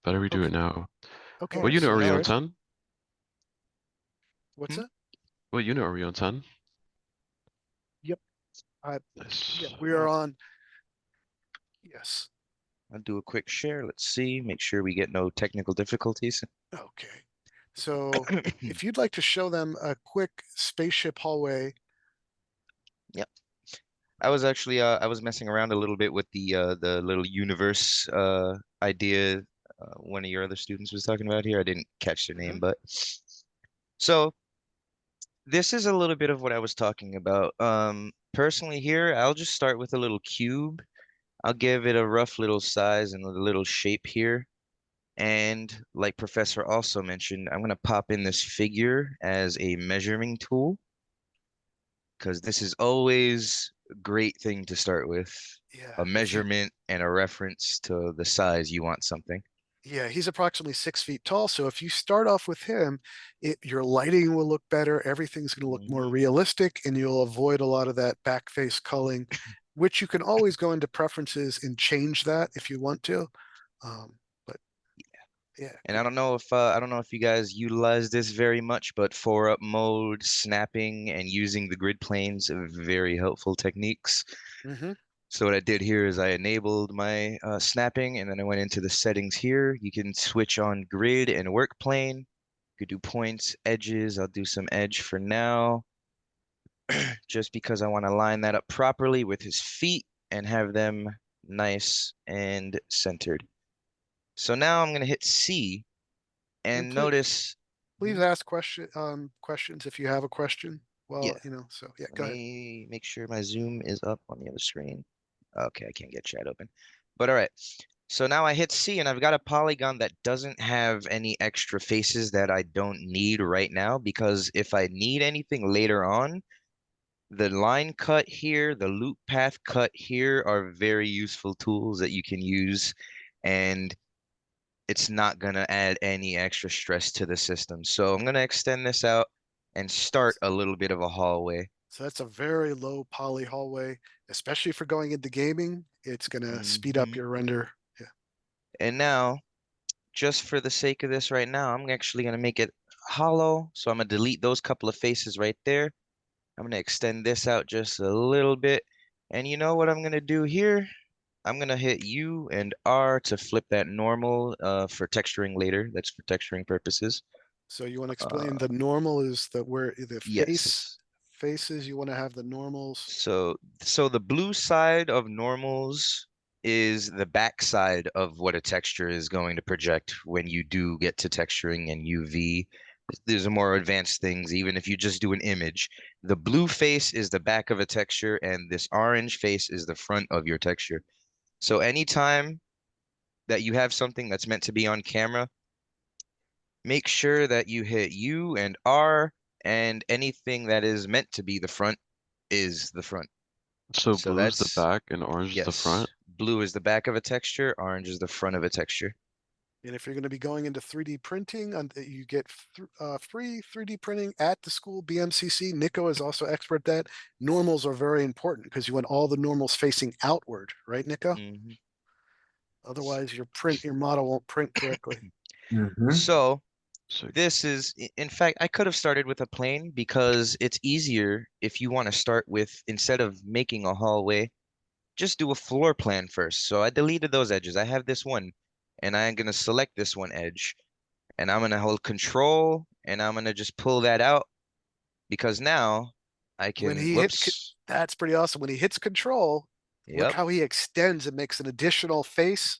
Better we do Okay. it now. Okay. What unit So are we now, on, 10? what's Hmm? that? What unit are we on, 10? Yep. I, yeah, Nice. we are on. Yes. I'll do a quick share. Let's see. Make sure we get no technical difficulties. Okay. So if you'd like to show them a quick spaceship hallway, Yep. I was messing around a little bit with the little universe idea one of your other students was talking about here. I didn't catch their name, mhm, but so this is a little bit of what I was talking about. Personally here, I'll just start with a little cube. I'll give it a rough little size and a little shape here. And like Professor also mentioned, I'm going to pop in this figure as a measuring tool because this is always a great thing to start with, yeah, a if you, measurement and a reference to the size you want something. yeah, he's approximately 6 feet tall. So if you start off with him, your lighting will look better. Everything's going to look more Mhm. realistic, and you'll avoid a lot of that back face culling, which you can always go into preferences and change that if you want to. But yeah, And I don't know if you guys utilize this very much, but 4-up mode, snapping, and using the grid planes are very helpful techniques. hmm So what I did here is I enabled my snapping, and then I went into the settings here. You can switch on grid and work plane. You could do points, edges. I'll do some edge for now, just because I want to line that up properly with his feet and have them nice and centered. So now I'm going to hit C and and please, notice. please Mhm. ask questions if you have a question. Well, Yeah, so yeah, let go ahead. me make sure my zoom is up on the other screen. Okay, I can't get chat open. But all right. So now I hit C and I've got a polygon that doesn't have any extra faces that I don't need right now because if I need anything later on, the line cut here, the loop path cut here are very useful tools that you can use, and it's not going to add any extra stress to the system. So I'm going to extend this out and start a little bit of a hallway. So that's a very low poly hallway, especially for going into gaming. It's going to speed up Mhm. your render. Yeah. And now, just for the sake of this right now, I'm actually going to make it hollow. So I'm going to delete those couple of faces right there. I'm going to extend this out just a little bit. And you know what I'm going to do here? I'm going to hit U and R to flip that normal for texturing later. That's for texturing purposes. So you want to Uh, explain the normal is the where the yes. faces, you want to have the normals. So the blue side of normals is the back side of what a texture is going to project when you do get to texturing and UV. There's more advanced things, even if you just do an image. The blue face is the back of a texture, and this orange face is the front of your texture. So anytime that you have something that's meant to be on camera, make sure that you hit U and R, and anything that is meant to be the front is the front. So So blue's the that's, back and orange is the yes, front. blue is the back of a texture, orange is the front of a texture. And if you're going to be going into 3D printing, you get free 3D printing at the school BMCC. Nico is also expert at that. Normals are very important because you want all the normals facing outward, right, Nico? Hmm. Otherwise, your model won't print correctly. Mm-hmm. So So this is, in fact, I could have started with a plane because it's easier if you want to start with, instead of making a hallway, just do a floor plan first. So I deleted those edges. I have this one, and I'm going to select this one edge, and I'm going to hold control, and I'm going to just pull that out because now I When can, he hits, whoops, that's pretty awesome. When he hits control, look yep. how he extends and makes an additional face.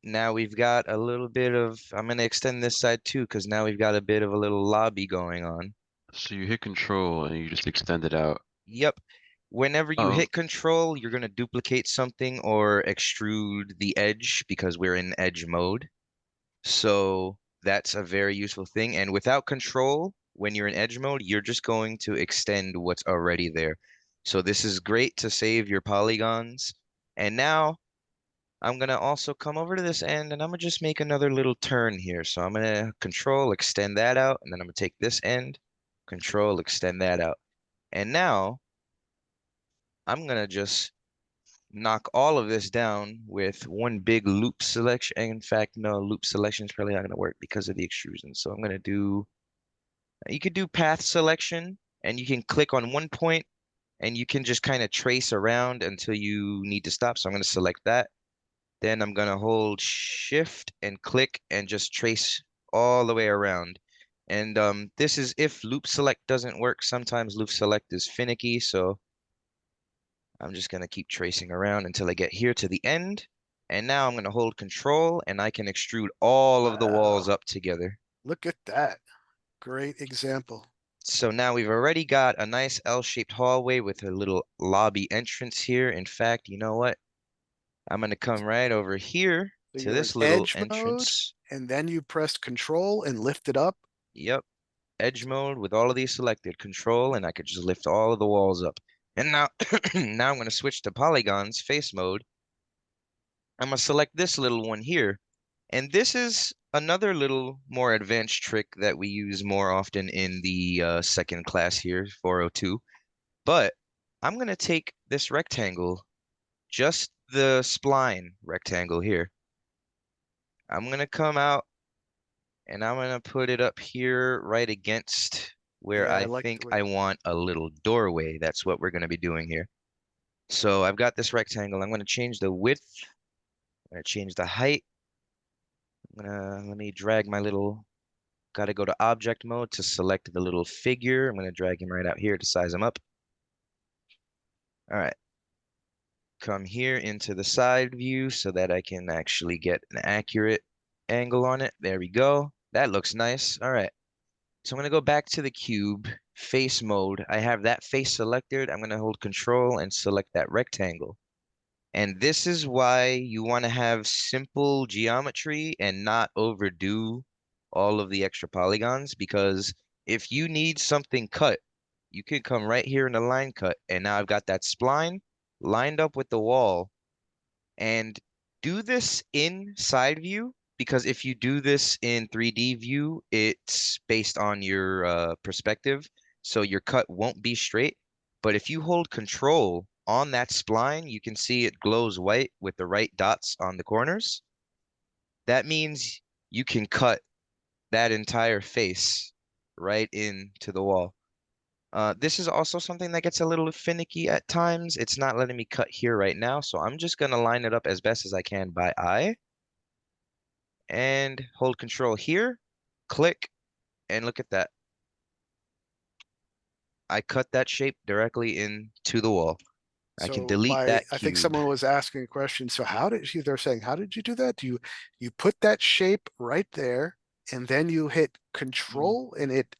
Now we've got a little bit of, I'm going to extend this side too, because now we've got a bit of a little lobby going on. so you hit control and you just extend it out. Yep. Whenever you Oh, hit control, you're going to duplicate something or extrude the edge because we're in edge mode. So that's a very useful thing. And without control, when you're in edge mode, you're just going to extend what's already there. So this is great to save your polygons. And now I'm gonna also come over to this end and I'm gonna just make another little turn here. So I'm gonna control, extend that out, and then I'm gonna take this end, control, extend that out. And now I'm gonna just knock all of this down with one big loop selection. In fact, no, loop selection is probably not going to work because of the extrusion. So I'm going to do, you could do path selection and you can click on one point and you can just kind of trace around until you need to stop. So I'm going to select that. Then I'm going to hold shift and click and just trace all the way around. And this is if loop select doesn't work. Sometimes loop select is finicky. So I'm just going to keep tracing around until I get here to the end. And now I'm going to hold control and I can extrude all of the walls Wow. up together. Look at that. Great example. So now we've already got a nice L-shaped hallway with a little lobby entrance here. In fact, you know what? I'm going to come right over here So to you're in this little edge mode, entrance. and then you pressed control and lift it up. Yep. Edge mode with all of these selected, control, and I could just lift all of the walls up. And now, now I'm going to switch to polygons, face mode. I'm going to select this little one here. And this is another little more advanced trick that we use more often in the second class here, 402. But I'm going to take this rectangle, just the spline rectangle here. I'm going to come out and I'm going to put it up here right against where Yeah, I I like think the way. I want a little doorway. That's what we're going to be doing here. So I've got this rectangle. I'm going to change the width. I'm going to change the height. Let me drag my little, got to go to object mode to select the little figure. I'm going to drag him right out here to size him up. All right. Come here into the side view so that I can actually get an accurate angle on it. There we go. That looks nice. All right. So I'm going to go back to the cube, face mode. I have that face selected. I'm going to hold control and select that rectangle. And this is why you want to have simple geometry and not overdo all of the extra polygons, because if you need something cut, you can come right here in the line cut. And now I've got that spline lined up with the wall. And do this in side view, because if you do this in 3D view, it's based on your perspective. So your cut won't be straight. But if you hold control on that spline, you can see it glows white with the right dots on the corners. That means you can cut that entire face right into the wall. This is also something that gets a little finicky at times. It's not letting me cut here right now, so I'm just going to line it up as best as I can by eye. And hold control here, click, and look at that. I cut that shape directly into the wall. I can So delete that I think cube. someone was asking a question. So they're saying, how did you do that? You put that shape right there and then you hit control and it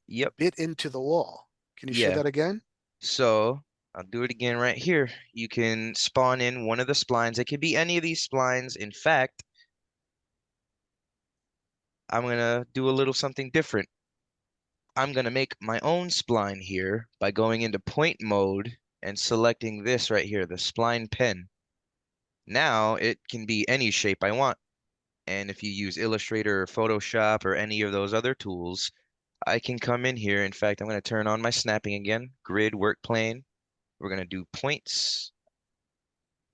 Yep, bit into the wall. Can you show yeah. that again? So I'll do it again right here. You can spawn in one of the splines. It could be any of these splines. In fact, I'm going to do a little something different. I'm going to make my own spline here by going into point mode and selecting this right here, the spline pen. Now it can be any shape I want. And if you use Illustrator or Photoshop or any of those other tools, I can come in here. In fact, I'm going to turn on my snapping again, grid, work plane. We're going to do points.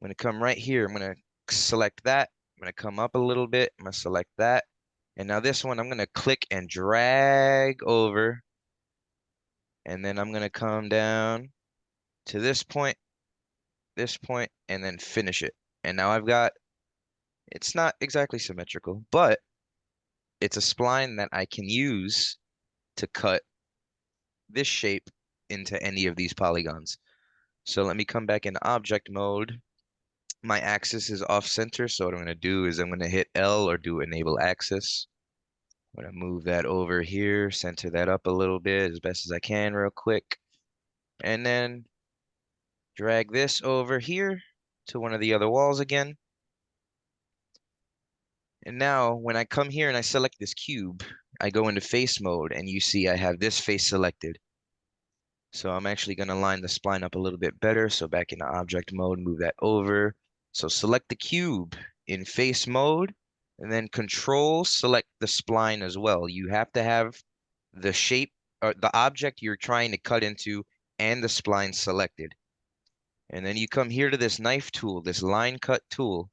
I'm going to come right here. I'm going to select that. I'm going to come up a little bit. I'm going to select that. And now this one, I'm going to click and drag over. And then I'm going to come down to this point, and then finish it. And now I've got, it's not exactly symmetrical, but it's a spline that I can use to cut this shape into any of these polygons. So let me come back in object mode. My axis is off center, so what I'm going to do is I'm going to hit L or do enable axis. I'm going to move that over here, center that up a little bit as best as I can real quick. And then drag this over here to one of the other walls again. And now when I come here and I select this cube, I go into face mode and you see I have this face selected. So I'm actually going to line the spline up a little bit better. So back into object mode, move that over. So select the cube in face mode and then control select the spline as well. You have to have the shape or the object you're trying to cut into and the spline selected. And then you come here to this knife tool, this line cut tool.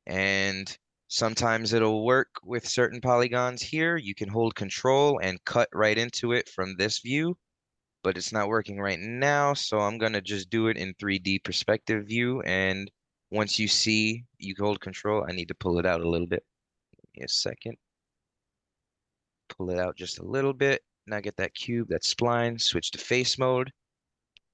And sometimes it'll work with certain polygons here. You can hold control and cut right into it from this view, but it's not working right now. So I'm gonna just do it in 3D perspective view. And once you see you hold control, I need to pull it out a little bit. Give me a second. Pull it out just a little bit. Now get that cube, that spline, switch to face mode.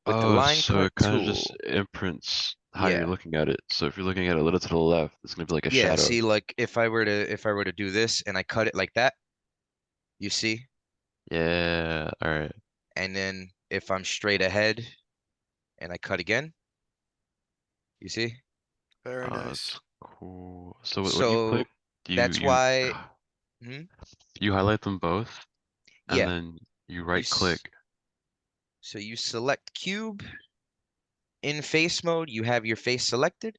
With the Oh, line so cut it kind of just tool, imprints how you're yeah. looking at it. So if you're looking at it a little to the left, it's gonna be like a Yeah, shadow. see, like if I were to do this and I cut it like that, you see? Yeah, all right. And then if I'm straight ahead and I cut again, you see? Very That's nice. cool. So when you So click, do you that's why, hmm? you highlight them both, and Yeah, then you you right s- click. so you select cube in face mode, you have your face selected,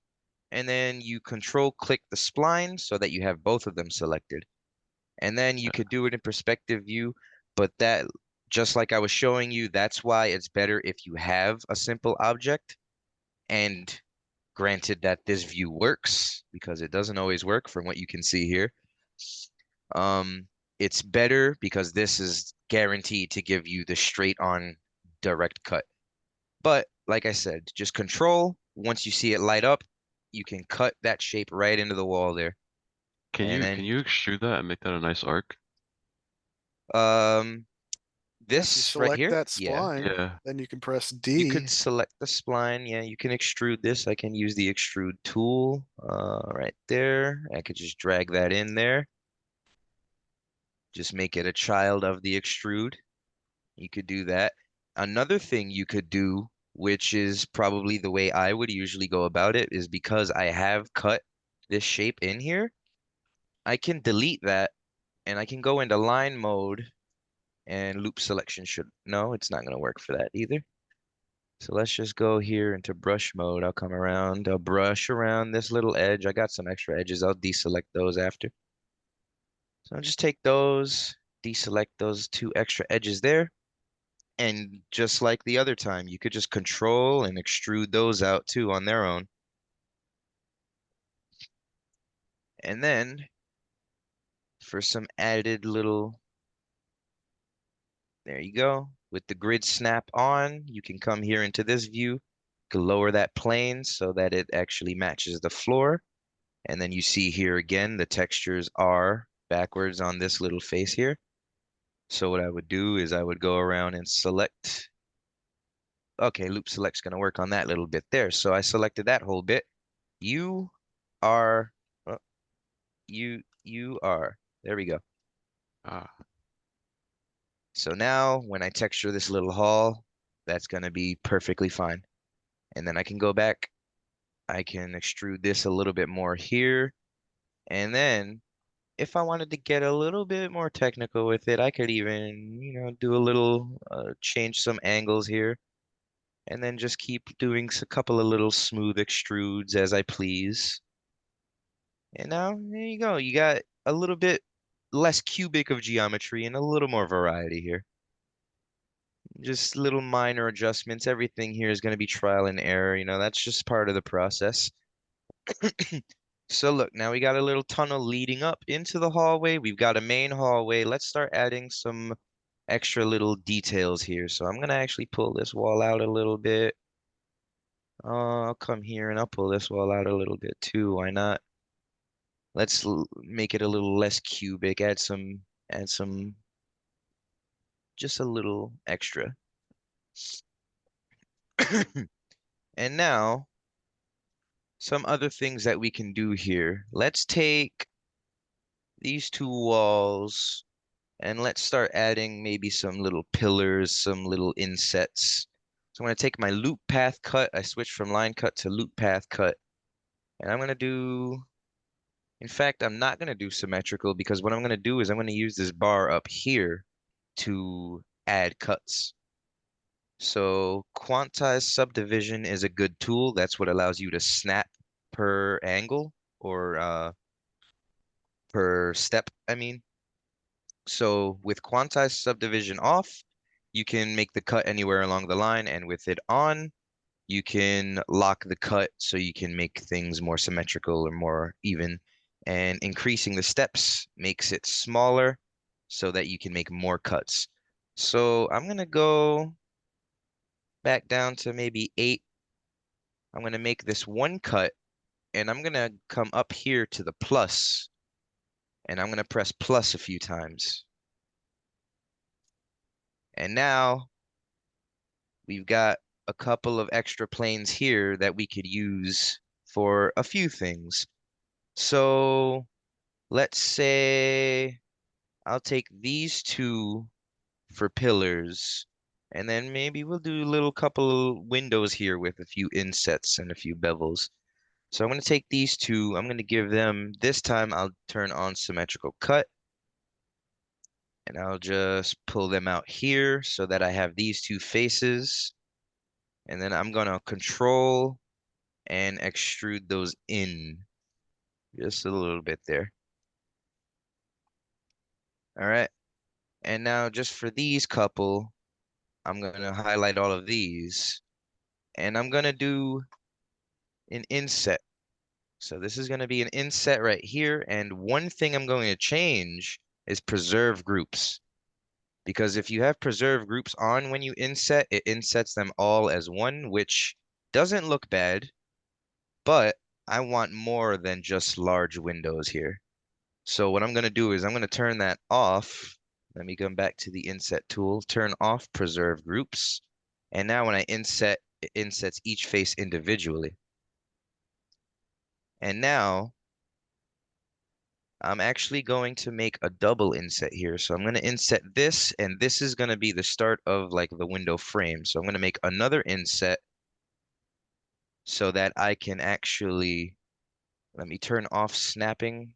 and then you control click the spline so that you have both of them selected. And then you could do it in perspective view, but that, just like I was showing you, that's why it's better if you have a simple object. And granted that this view works, because it doesn't always work from what you can see here. It's better because this is guaranteed to give you the straight on direct cut. But like I said, just control. Once you see it light up, you can cut that shape right into the wall there. And Can then you extrude that and make that a nice arc? um If you this right select here, that yeah. spline, Yeah. then you can press You D. could select the spline. Yeah, you can extrude this. I can use the extrude tool right there. I could just drag that in there. Just make it a child of the extrude. You could do that. Another thing you could do, which is probably the way I would usually go about it, is because I have cut this shape in here, I can delete that and I can go into line mode and loop selection should, no, it's not going to work for that either. So let's just go here into brush mode. I'll come around, I'll brush around this little edge. I got some extra edges. I'll deselect those after. So I'll just take those, deselect those two extra edges there. And just like the other time, you could just control and extrude those out too on their own. And then for some added little, there you go. With the grid snap on, you can come here into this view, you can lower that plane so that it actually matches the floor. And then you see here again, the textures are backwards on this little face here. So what I would do is I would go around and select, okay, loop select's gonna work on that little bit there. So I selected that whole bit. You are, oh, you are, there we go. Ah, So now when I texture this little hall, that's gonna be perfectly fine. And then I can go back, I can extrude this a little bit more here. And then if I wanted to get a little bit more technical with it, I could even, do a little, change some angles here, and then just keep doing a couple of little smooth extrudes as I please. And now, there you go. You got a little bit less cubic of geometry and a little more variety here. Just little minor adjustments. Everything here is going to be trial and error. That's just part of the process. So look, now we got a little tunnel leading up into the hallway. We've got a main hallway. Let's start adding some extra little details here. So I'm gonna actually pull this wall out a little bit. I'll come here and I'll pull this wall out a little bit too. Why not? Let's make it a little less cubic. Add some, just a little extra. And now, some other things that we can do here. Let's take these two walls. And let's start adding maybe some little pillars, some little insets. So I'm going to take my loop path cut. I switched from line cut to loop path cut. And I'm going to do, in fact, I'm not going to do symmetrical because what I'm going to do is I'm going to use this bar up here to add cuts. So quantized subdivision is a good tool. That's what allows you to snap per angle or per step, I mean. So with quantized subdivision off, you can make the cut anywhere along the line, and with it on, You can lock the cut so you can make things more symmetrical or more even. And increasing the steps makes it smaller so that you can make more cuts. So I'm gonna go back down to maybe 8. I'm gonna make this one cut and I'm gonna come up here to the plus and I'm gonna press plus a few times. And now we've got a couple of extra planes here that we could use for a few things. So let's say I'll take these two for pillars, and then maybe we'll do a little couple windows here with a few insets and a few bevels. So I'm going to take these two, I'm going to give them, this time I'll turn on symmetrical cut, and I'll just pull them out here so that I have these two faces. And then I'm going to control and extrude those in just a little bit there. All right. And now just for these couple, I'm going to highlight all of these and I'm going to do an inset. So this is going to be an inset right here. And one thing I'm going to change is preserve groups. Because if you have preserve groups on when you inset, it insets them all as one, which doesn't look bad, but I want more than just large windows here. So what I'm going to do is I'm going to turn that off. Let me come back to the inset tool, turn off preserve groups. And now when I inset, it insets each face individually. And now I'm actually going to make a double inset here. So I'm going to inset this, and this is going to be the start of like the window frame. So I'm going to make another inset so that I can actually, let me turn off snapping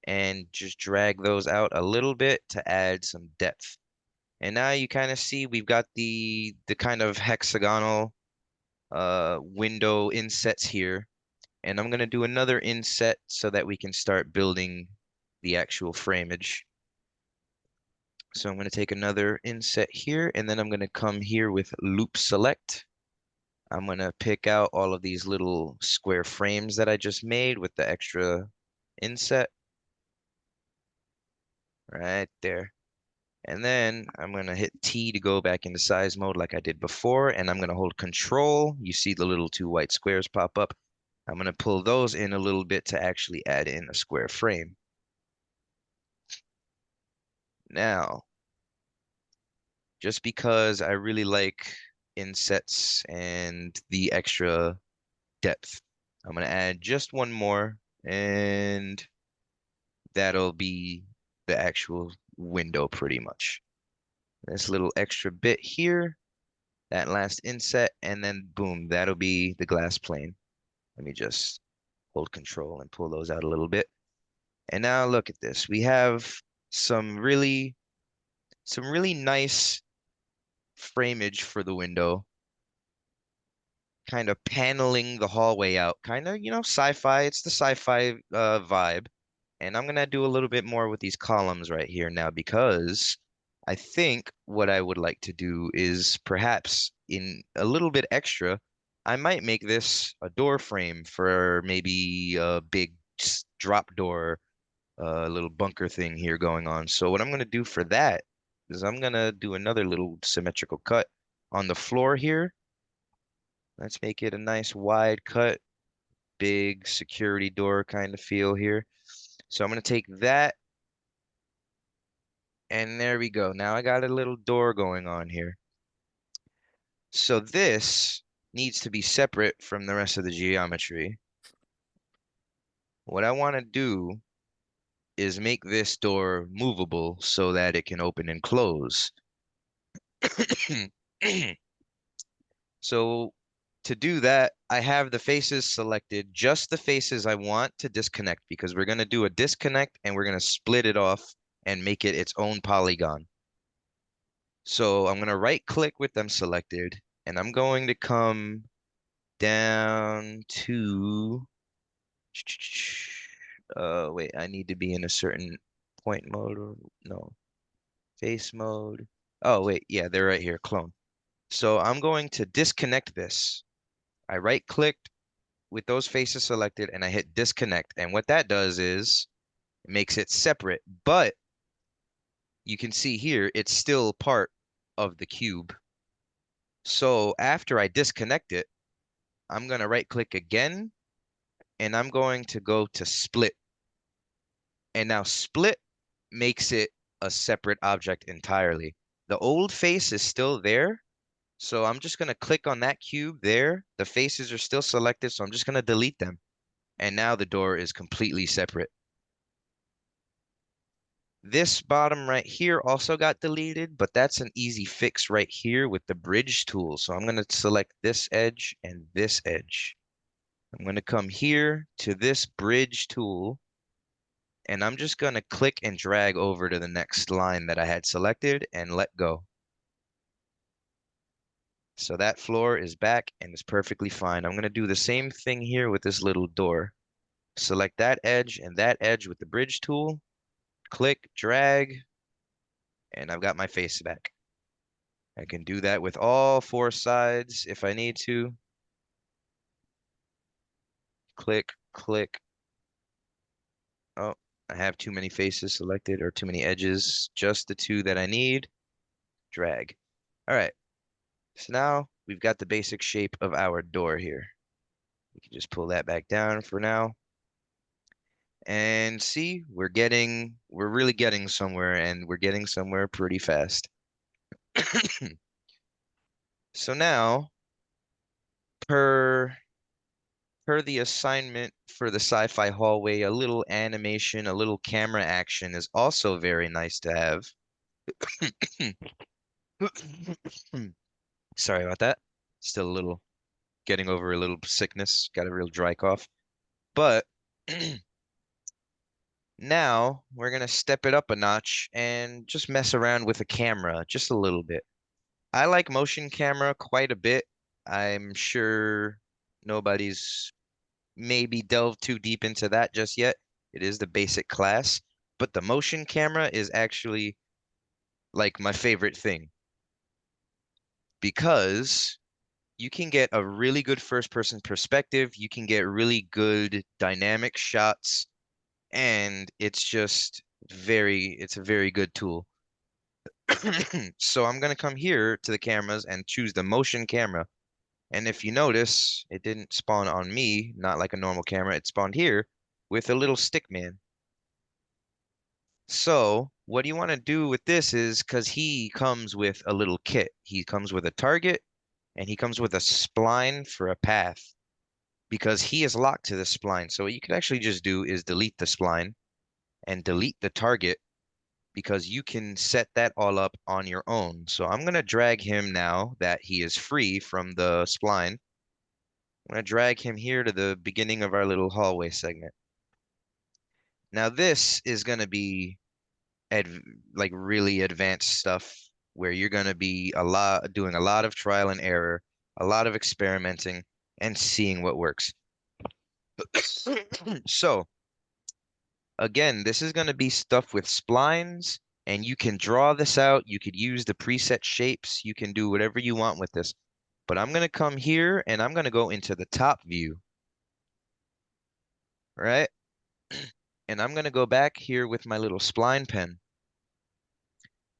and just drag those out a little bit to add some depth. And now you kind of see we've got the kind of hexagonal window insets here. And I'm going to do another inset so that we can start building the actual frameage. So I'm going to take another inset here, and then I'm going to come here with loop select. I'm going to pick out all of these little square frames that I just made with the extra inset. Right there. And then I'm going to hit T to go back into size mode like I did before, and I'm going to hold Control. You see the little two white squares pop up. I'm going to pull those in a little bit to actually add in a square frame. Now, just because I really like insets and the extra depth, I'm going to add just one more, and that'll be the actual window pretty much. This little extra bit here, that last inset, and then boom, that'll be the glass plane. Let me just hold Control and pull those out a little bit. And now look at this. We have some really nice frameage for the window, kind of paneling the hallway out, kind of, sci-fi. It's the sci-fi vibe. And I'm gonna do a little bit more with these columns right here now, because I think what I would like to do is perhaps in a little bit extra, I might make this a door frame for maybe a big drop door, little bunker thing here going on. So what I'm gonna do for that is I'm gonna do another little symmetrical cut on the floor here. Let's make it a nice wide cut, big security door kind of feel here. So I'm going to take that, and there we go. Now I got a little door going on here. So this needs to be separate from the rest of the geometry. What I want to do is make this door movable so that it can open and close. So to do that, I have the faces selected, just the faces I want to disconnect, because we're going to do a disconnect and we're going to split it off and make it its own polygon. So I'm going to right click with them selected, and I'm going to come down to, wait, I need to be in a certain point mode, or no, face mode. Oh, wait, yeah, they're right here, clone. So I'm going to disconnect this. I right clicked with those faces selected and I hit disconnect. And what that does is it makes it separate, but you can see here, it's still part of the cube. So after I disconnect it, I'm going to right click again and I'm going to go to split. And now split makes it a separate object entirely. The old face is still there. So I'm just going to click on that cube there. The faces are still selected. So I'm just going to delete them. And now the door is completely separate. This bottom right here also got deleted, but that's an easy fix right here with the bridge tool. So I'm going to select this edge and this edge. I'm going to come here to this bridge tool, and I'm just going to click and drag over to the next line that I had selected and let go. So that floor is back and is perfectly fine. I'm going to do the same thing here with this little door. Select that edge and that edge with the bridge tool, click, drag, and I've got my face back. I can do that with all four sides if I need to. Click, click. Oh, I have too many faces selected or too many edges. Just the two that I need. Drag. All right. So now we've got the basic shape of our door here. We can just pull that back down for now. And see, we're really getting somewhere, and we're getting somewhere pretty fast. So now, per the assignment for the sci-fi hallway, a little animation, a little camera action is also very nice to have. Sorry about that. Still a little getting over a little sickness. Got a real dry cough. But now we're gonna step it up a notch and just mess around with the camera just a little bit. I like motion camera quite a bit. I'm sure nobody's maybe delved too deep into that just yet. It is the basic class, but the motion camera is actually like my favorite thing because you can get a really good first person perspective, you can get really good dynamic shots, and it's a very good tool. So I'm going to come here to the cameras and choose the motion camera. And if you notice, it didn't spawn on me, not like a normal camera. It spawned here with a little stick man. So what you want to do with this is, because he comes with a little kit. He comes with a target and he comes with a spline for a path because he is locked to the spline. So what you could actually just do is delete the spline and delete the target because you can set that all up on your own. So I'm going to drag him now that he is free from the spline. I'm going to drag him here to the beginning of our little hallway segment. Now this is going to be like really advanced stuff where you're going to be doing a lot of trial and error, a lot of experimenting and seeing what works. So again, this is going to be stuff with splines, and you can draw this out. You could use the preset shapes. You can do whatever you want with this. But I'm going to come here and I'm going to go into the top view, right? And I'm going to go back here with my little spline pen.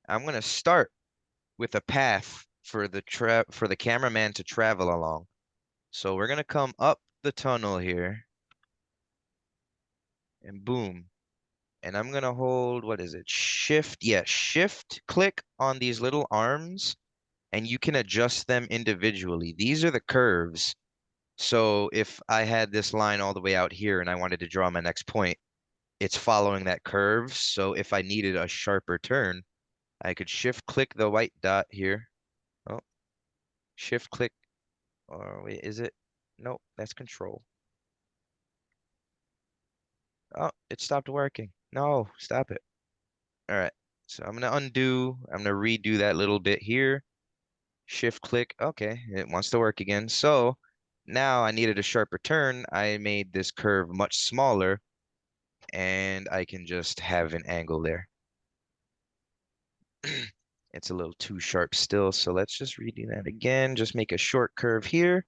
I'm going to start with a path for the cameraman to travel along. So we're going to come up the tunnel here and boom. And I'm going to hold, what is it? Shift. Yeah, shift click on these little arms and you can adjust them individually. These are the curves. So if I had this line all the way out here and I wanted to draw my next point, it's following that curve. So if I needed a sharper turn, I could shift click the white dot here. Oh, shift click. Or wait, is it? Nope, that's control. Oh, it stopped working. No, stop it. All right. So I'm gonna undo. I'm gonna redo that little bit here. Shift click. Okay, it wants to work again. So now I needed a sharper turn. I made this curve much smaller and I can just have an angle there. It's a little too sharp still, so let's just redo that again. Just make a short curve here.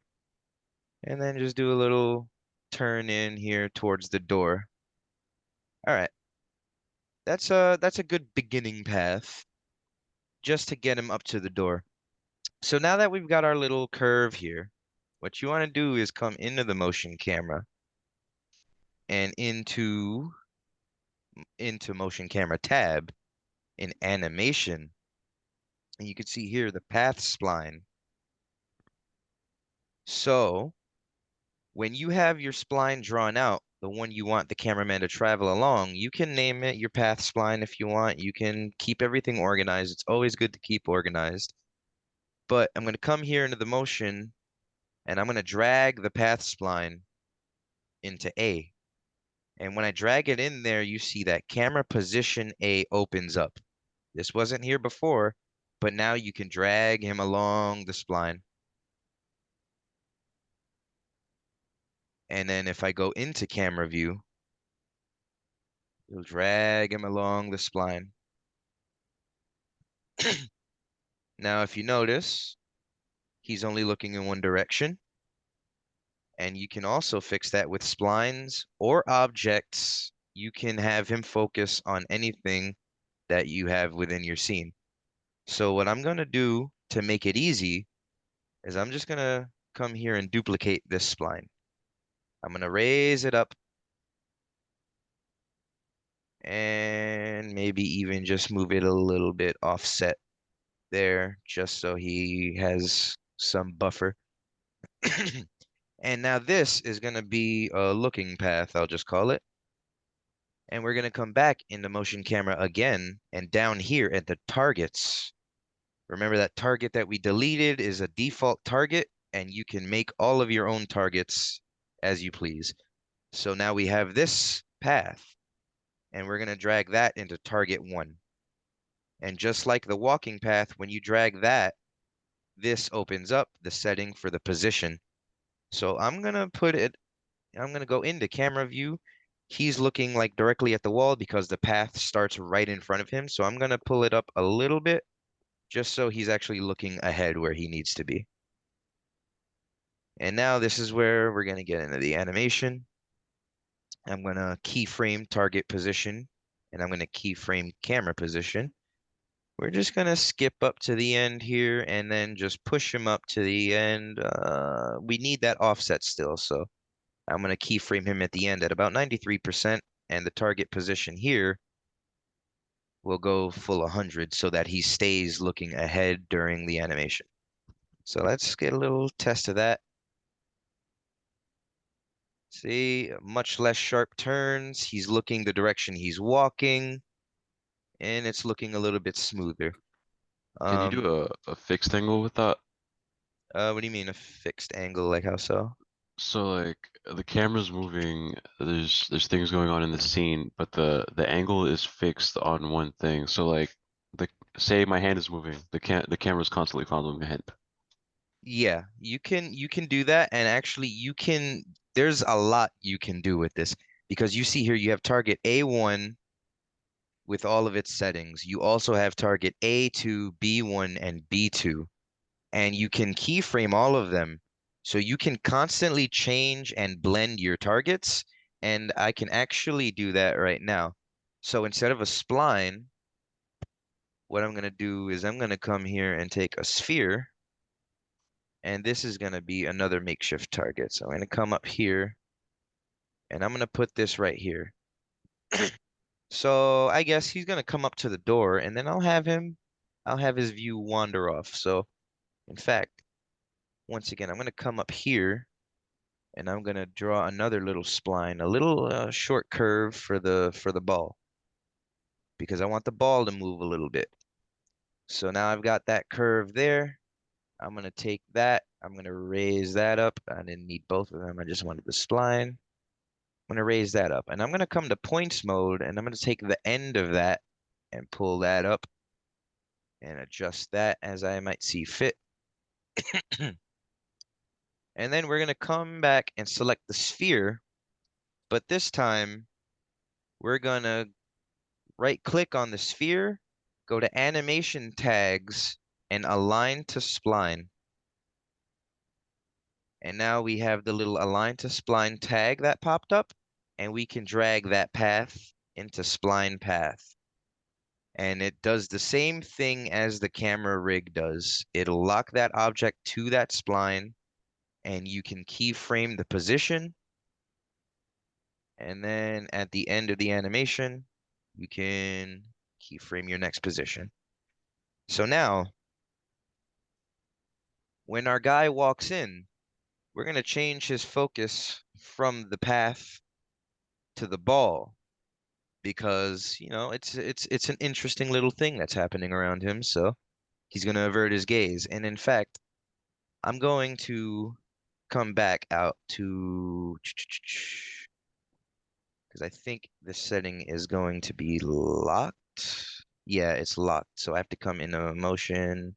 And then just do a little turn in here towards the door. All right. That's a good beginning path just to get him up to the door. So now that we've got our little curve here, what you want to do is come into the motion camera and into motion camera tab in animation. And you can see here the path spline. So when you have your spline drawn out, the one you want the cameraman to travel along, you can name it your path spline if you want. You can keep everything organized. It's always good to keep organized. But I'm going to come here into the motion and I'm going to drag the path spline into A. And when I drag it in there, you see that camera position A opens up. This wasn't here before, but now you can drag him along the spline. And then if I go into camera view, you'll drag him along the spline. Now, if you notice, he's only looking in one direction. And you can also fix that with splines or objects. You can have him focus on anything that you have within your scene. So what I'm going to do to make it easy is I'm just going to come here and duplicate this spline. I'm going to raise it up and maybe even just move it a little bit offset there just so he has some buffer. And now this is going to be a looking path, I'll just call it. And we're going to come back into motion camera again, and down here at the targets, remember that target that we deleted is a default target, and you can make all of your own targets as you please. So now we have this path, and we're going to drag that into target 1. And just like the walking path, when you drag that, this opens up the setting for the position. So I'm going to go into camera view. He's looking like directly at the wall because the path starts right in front of him. So I'm going to pull it up a little bit just so he's actually looking ahead where he needs to be. And now this is where we're going to get into the animation. I'm going to keyframe target position, and I'm going to keyframe camera position. We're just going to skip up to the end here and then just push him up to the end. We need that offset still, so I'm going to keyframe him at the end at about 93%, and the target position here will go full 100 so that he stays looking ahead during the animation. So let's get a little test of that. See, much less sharp turns. He's looking the direction he's walking, and it's looking a little bit smoother. Can you do a fixed angle with that? What do you mean a fixed angle? Like how so? So like the camera's moving, there's things going on in the scene, but the angle is fixed on one thing. So like the say my hand is moving, the camera's constantly following my hand. Yeah, you can do that, and actually there's a lot you can do with this because you see here you have target A1 with all of its settings. You also have target A2, B1, and B2, and you can keyframe all of them. So you can constantly change and blend your targets, and I can actually do that right now. So instead of a spline, what I'm going to do is I'm going to come here and take a sphere, and this is going to be another makeshift target. So I'm going to come up here, and I'm going to put this right here. So I guess he's going to come up to the door, and then I'll have his view wander off. So in fact, once again, I'm going to come up here, and I'm going to draw another little spline, a little short curve for the ball, because I want the ball to move a little bit. So now I've got that curve there. I'm going to take that. I'm going to raise that up. I didn't need both of them. I just wanted the spline. I'm going to raise that up. And I'm going to come to points mode, and I'm going to take the end of that and pull that up and adjust that as I might see fit. And then we're going to come back and select the sphere. But this time, we're going to right click on the sphere, go to animation tags, and align to spline. And now we have the little align to spline tag that popped up, and we can drag that path into spline path. And it does the same thing as the camera rig does. It'll lock that object to that spline, and you can keyframe the position. And then at the end of the animation, you can keyframe your next position. So now, when our guy walks in, we're going to change his focus from the path to the ball because, you know, it's an interesting little thing that's happening around him. So he's going to avert his gaze. And in fact, I'm going to come back out to, because I think the setting is going to be locked. Yeah, it's locked. So I have to come into motion,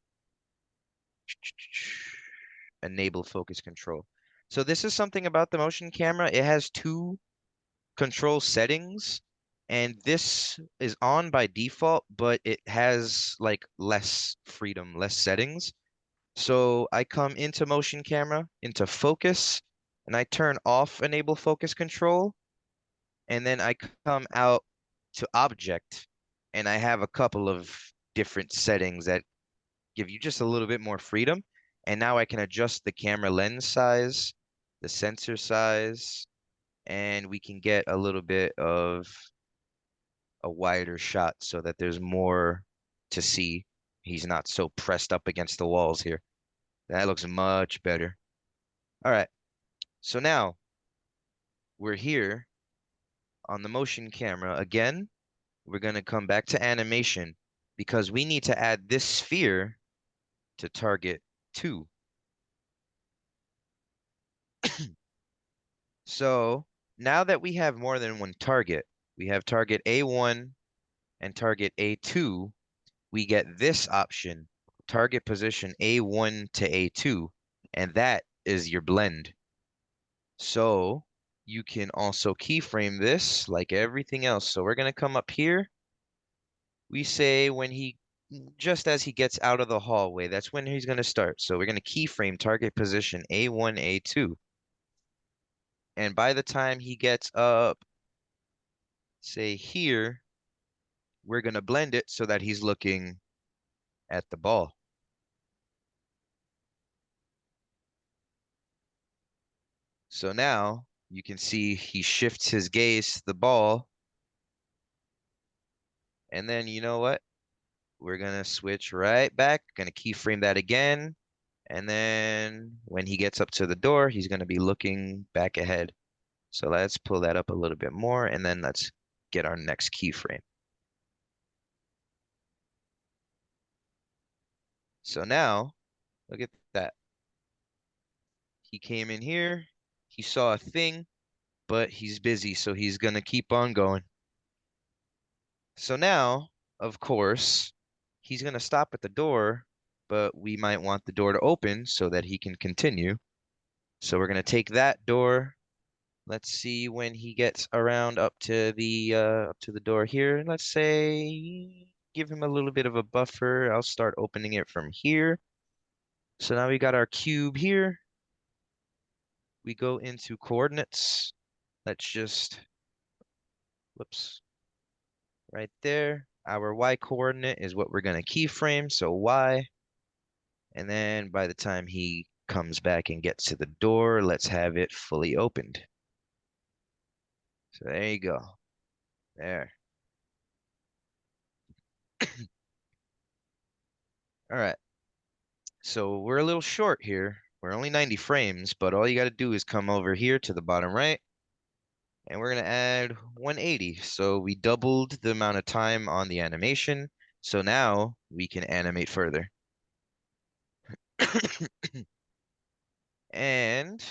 enable focus control. So this is something about the motion camera. It has two control settings, and this is on by default, but it has like less freedom, less settings. So I come into motion camera, into focus, and I turn off enable focus control, and then I come out to object, and I have a couple of different settings that give you just a little bit more freedom. And now I can adjust the camera lens size, the sensor size, and we can get a little bit of a wider shot so that there's more to see. He's not so pressed up against the walls here. That looks much better. All right, so now we're here on the motion camera. Again, we're going to come back to animation because we need to add this sphere to target 2. So now that we have more than one target, we have target A1 and target A2, we get this option, target position A1 to A2, and that is your blend. So you can also keyframe this like everything else. So we're going to come up here. We say when he, just as he gets out of the hallway, that's when he's going to start. So we're going to keyframe target position A1, A2. And by the time he gets up, say here, we're going to blend it so that he's looking at the ball. So now you can see he shifts his gaze to the ball. And then you know what? We're going to switch right back, going to keyframe that again. And then when he gets up to the door, he's going to be looking back ahead. So let's pull that up a little bit more, and then let's get our next keyframe. So now, look at that. He came in here, he saw a thing, but he's busy, so he's going to keep on going. So now, of course, he's going to stop at the door, but we might want the door to open so that he can continue. So we're going to take that door. Let's see when he gets around up to the door here. Let's say give him a little bit of a buffer. I'll start opening it from here. So now we got our cube here. We go into coordinates. Let's just, whoops, right there. Our y coordinate is what we're going to keyframe, so y. And then by the time he comes back and gets to the door, let's have it fully opened. So there you go. There. All right. So we're a little short here. We're only 90 frames, but all you got to do is come over here to the bottom right, and we're going to add 180. So we doubled the amount of time on the animation. So now we can animate further. And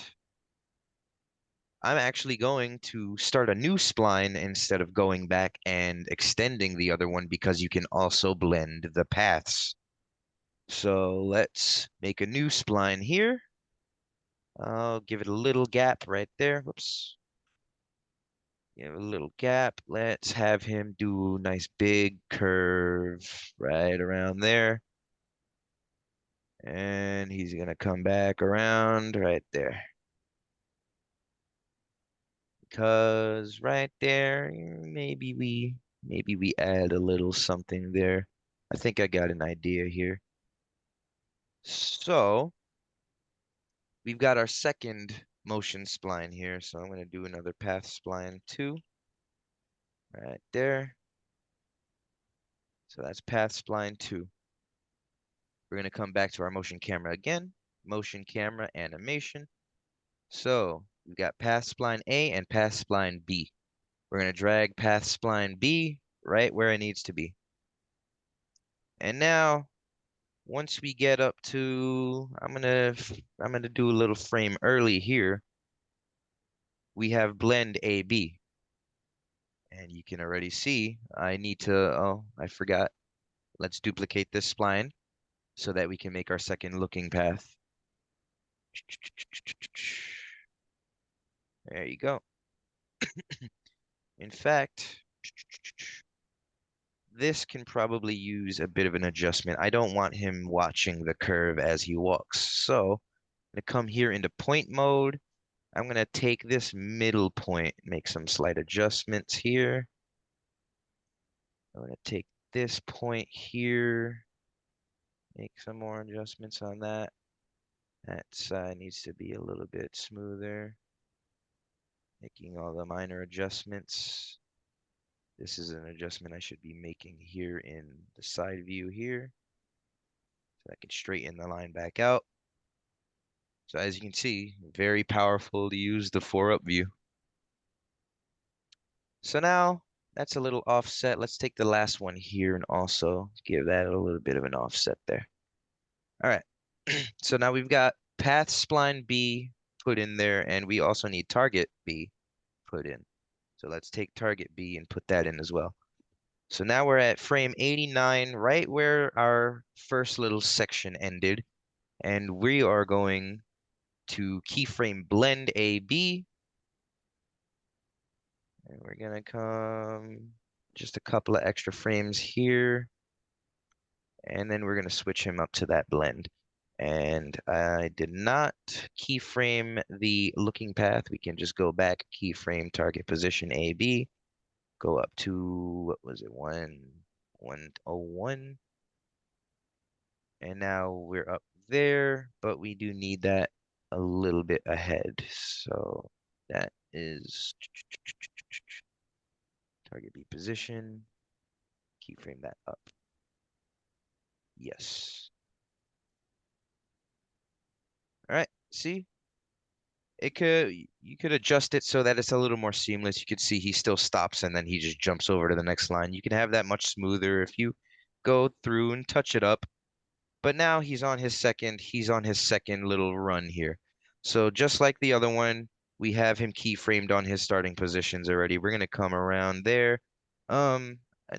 I'm actually going to start a new spline instead of going back and extending the other one because you can also blend the paths. So let's make a new spline here. I'll give it a little gap right there. Whoops. Give a little gap. Let's have him do a nice big curve right around there. And he's gonna come back around right there. Because right there, maybe we add a little something there. I think I got an idea here. So we've got our second motion spline here. So I'm gonna do another path spline 2 right there. So that's path spline 2. We're gonna come back to our motion camera again. Motion camera animation. So we've got path spline A and path spline B. We're gonna drag path spline B right where it needs to be. And now, once we get up to, I'm gonna do a little frame early here. We have blend AB. And you can already see I need to, oh, I forgot. Let's duplicate this spline so that we can make our second looking path. There you go. In fact, this can probably use a bit of an adjustment. I don't want him watching the curve as he walks. So I'm gonna come here into point mode. I'm gonna take this middle point, make some slight adjustments here. I'm gonna take this point here, make some more adjustments on that. That side needs to be a little bit smoother. Making all the minor adjustments. This is an adjustment I should be making here in the side view here. So I can straighten the line back out. So as you can see, very powerful to use the 4-up view. So now that's a little offset. Let's take the last one here and also give that a little bit of an offset there. All right. So now we've got path spline B put in there, and we also need target B put in. So let's take target B and put that in as well. So now we're at frame 89, right where our first little section ended. And we are going to keyframe blend AB. And we're gonna come just a couple of extra frames here. And then we're gonna switch him up to that blend. And I did not keyframe the looking path. We can just go back, keyframe target position AB, go up to, what was it, 101. And now we're up there, but we do need that a little bit ahead. So that is target B position, keyframe that up. Yes. All right, see? You could adjust it so that it's a little more seamless. You could see he still stops and then he just jumps over to the next line. You can have that much smoother if you go through and touch it up. But now he's on his second little run here. So just like the other one, we have him keyframed on his starting positions already. We're gonna come around there. I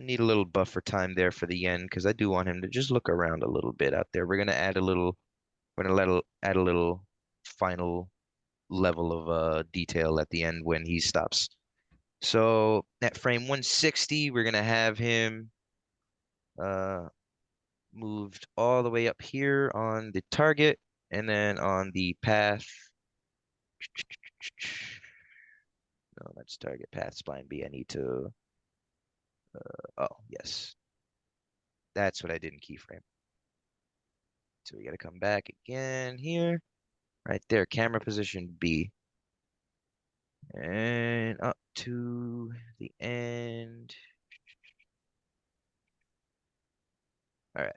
need a little buffer time there for the end because I do want him to just look around a little bit out there. We're gonna add a little final level of detail at the end when he stops. So at frame 160, we're gonna have him moved all the way up here on the target and then on the path. No, that's target path spline B. I need to, oh, yes. That's what I didn't keyframe. So we got to come back again here. Right there, camera position B. And up to the end. All right.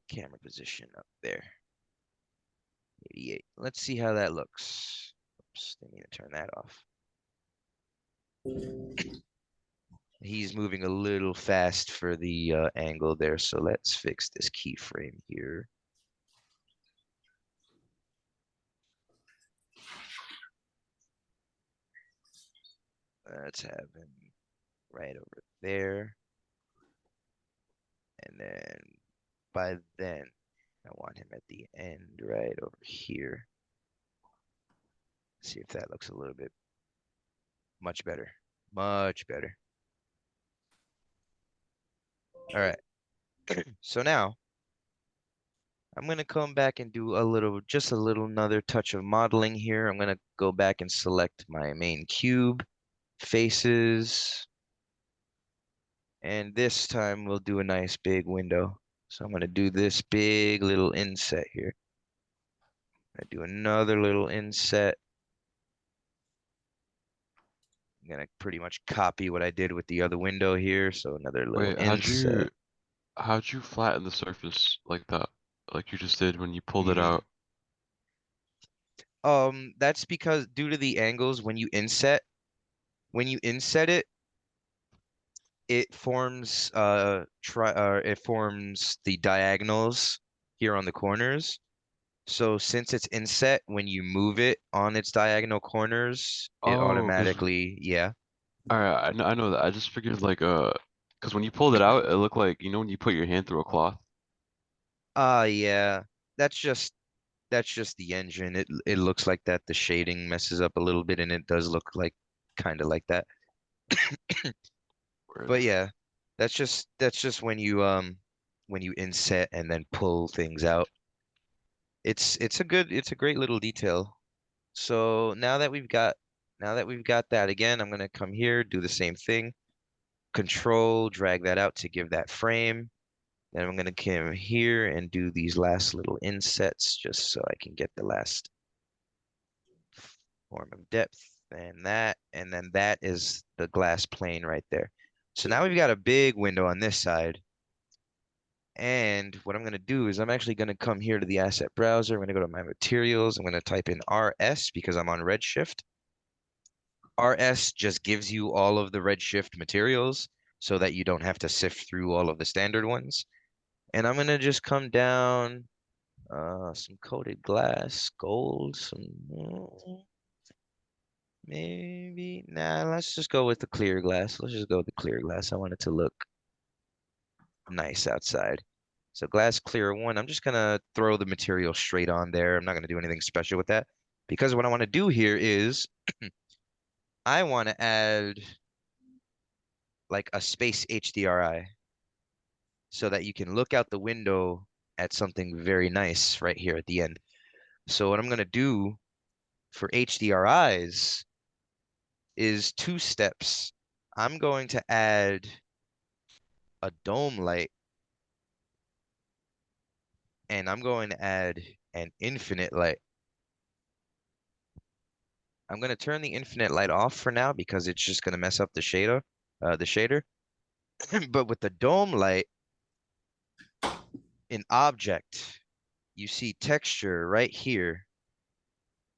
Camera position up there. 88. Let's see how that looks. Oops, I need to turn that off. He's moving a little fast for the angle there, so let's fix this keyframe here. Let's have him right over there. And then by then, I want him at the end right over here. See if that looks a little bit much better. Much better. All right. So now I'm gonna come back and do a little, just a little another touch of modeling here. I'm gonna go back and select my main cube, faces. And this time we'll do a nice big window. So I'm gonna do this big little inset here. I do another little inset. I'm gonna pretty much copy what I did with the other window here. So another little Wait, inset. how'd you flatten the surface like that? Like you just did when you pulled it Mm. out? That's because due to the angles when you inset it, it forms it forms the diagonals here on the corners. So since it's inset, when you move it on its diagonal corners, it Oh, cause automatically, yeah. alright, I know that. I just figured like cause when you pulled it out, it looked like, you know when you put your hand through a cloth? Yeah. That's just that's just the engine. It looks like that. The shading messes up a little bit and it does look like kind of like that. Where But yeah, that's just when you inset and then pull things out. It's a great little detail. So now that we've got that again, I'm gonna come here, do the same thing. Control, drag that out to give that frame. Then I'm gonna come here and do these last little insets just so I can get the last form of depth and then that is the glass plane right there. So now we've got a big window on this side. And what I'm going to do is I'm actually going to come here to the asset browser. I'm going to go to my materials. I'm going to type in RS because I'm on Redshift. RS just gives you all of the Redshift materials so that you don't have to sift through all of the standard ones. And I'm going to just come down some coated glass, gold, maybe, nah, let's just go with the clear glass. Let's just go with the clear glass. I want it to look nice outside. So glass clear one, I'm just gonna throw the material straight on there. I'm not gonna do anything special with that because what I want to do here is I want to add like a space HDRI so that you can look out the window at something very nice right here at the end. So what I'm gonna do for HDRIs is two steps. I'm going to add a dome light and I'm going to add an infinite light. I'm going to turn the infinite light off for now because it's just going to mess up the shader. But with the dome light in object, you see texture right here.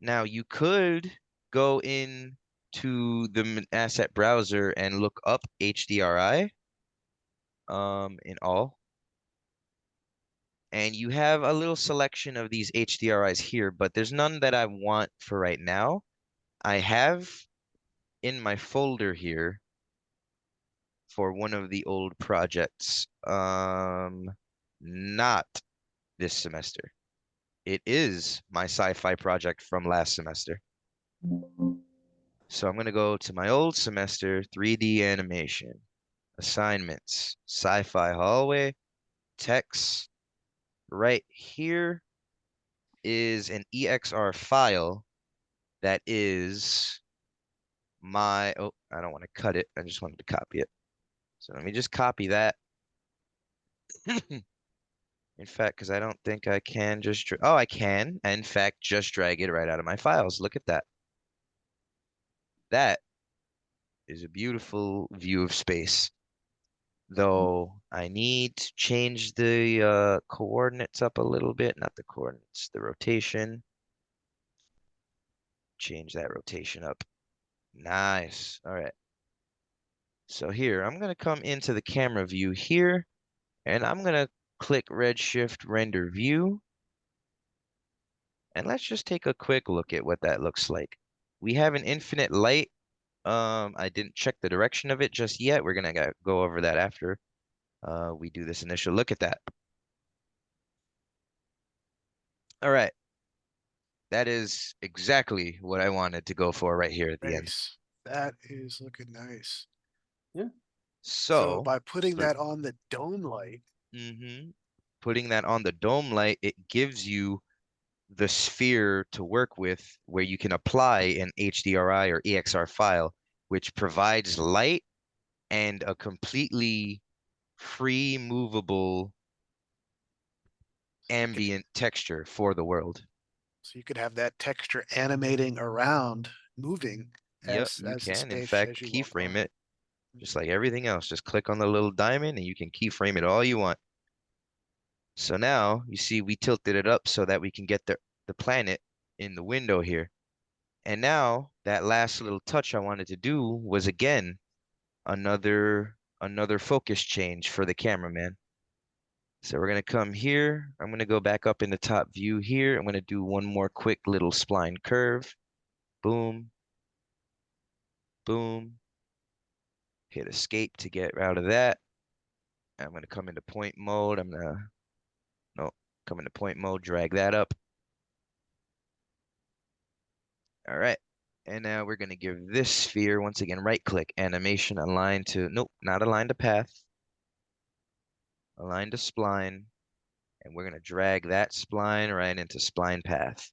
Now you could go in to the asset browser and look up HDRI in all. And you have a little selection of these HDRIs here, but there's none that I want for right now. I have in my folder here for one of the old projects. Not this semester. It is my sci-fi project from last semester. So I'm gonna go to my old semester, 3D animation, assignments, sci-fi hallway, text. Right here is an EXR file that is oh, I don't want to cut it. I just wanted to copy it. So let me just copy that. In fact, because I don't think I can just, oh, I can, in fact, just drag it right out of my files. Look at that. That is a beautiful view of space. Though I need to change the coordinates up a little bit, not the coordinates, the rotation. Change that rotation up. Nice. All right. So here, I'm going to come into the camera view here, and I'm going to click Redshift Render View. And let's just take a quick look at what that looks like. We have an infinite light. I didn't check the direction of it just yet. We're gonna go over that after we do this initial look at that. All right. That is exactly what I wanted to go for right here at the end. Nice. That is looking nice. So So, by putting So that on the dome light, mhm. putting that on the dome light, it gives you the sphere to work with where you can apply an HDRI or EXR file, which provides light and a completely free movable ambient texture for the world. So you could have that texture animating around, moving Yep, as you the can in space fact as you walk keyframe by. it just like everything else. Just click on the little diamond and you can keyframe it all you want. So now you see we tilted it up so that we can get the planet in the window here. And now that last little touch I wanted to do was again another focus change for the cameraman. So we're gonna come here. I'm gonna go back up in the top view here. I'm gonna do one more quick little spline curve. Boom, boom. Hit escape to get out of that. I'm gonna come into point mode. No, come into point mode, drag that up. All right. And now we're gonna give this sphere, once again, right click, animation, align to, nope, not align to path. Align to spline. And we're gonna drag that spline right into spline path.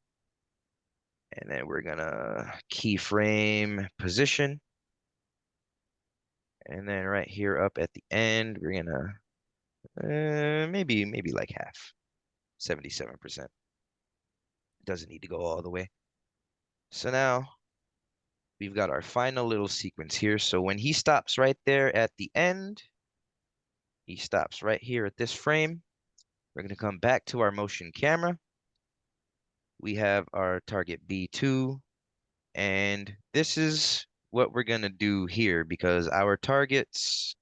And then we're gonna keyframe position. And then right here up at the end, we're gonna maybe like half, 77%. Doesn't need to go all the way. So now we've got our final little sequence here. So when he stops right there at the end, he stops right here at this frame. We're gonna come back to our motion camera. We have our target B2, and this is what we're gonna do here because our targets,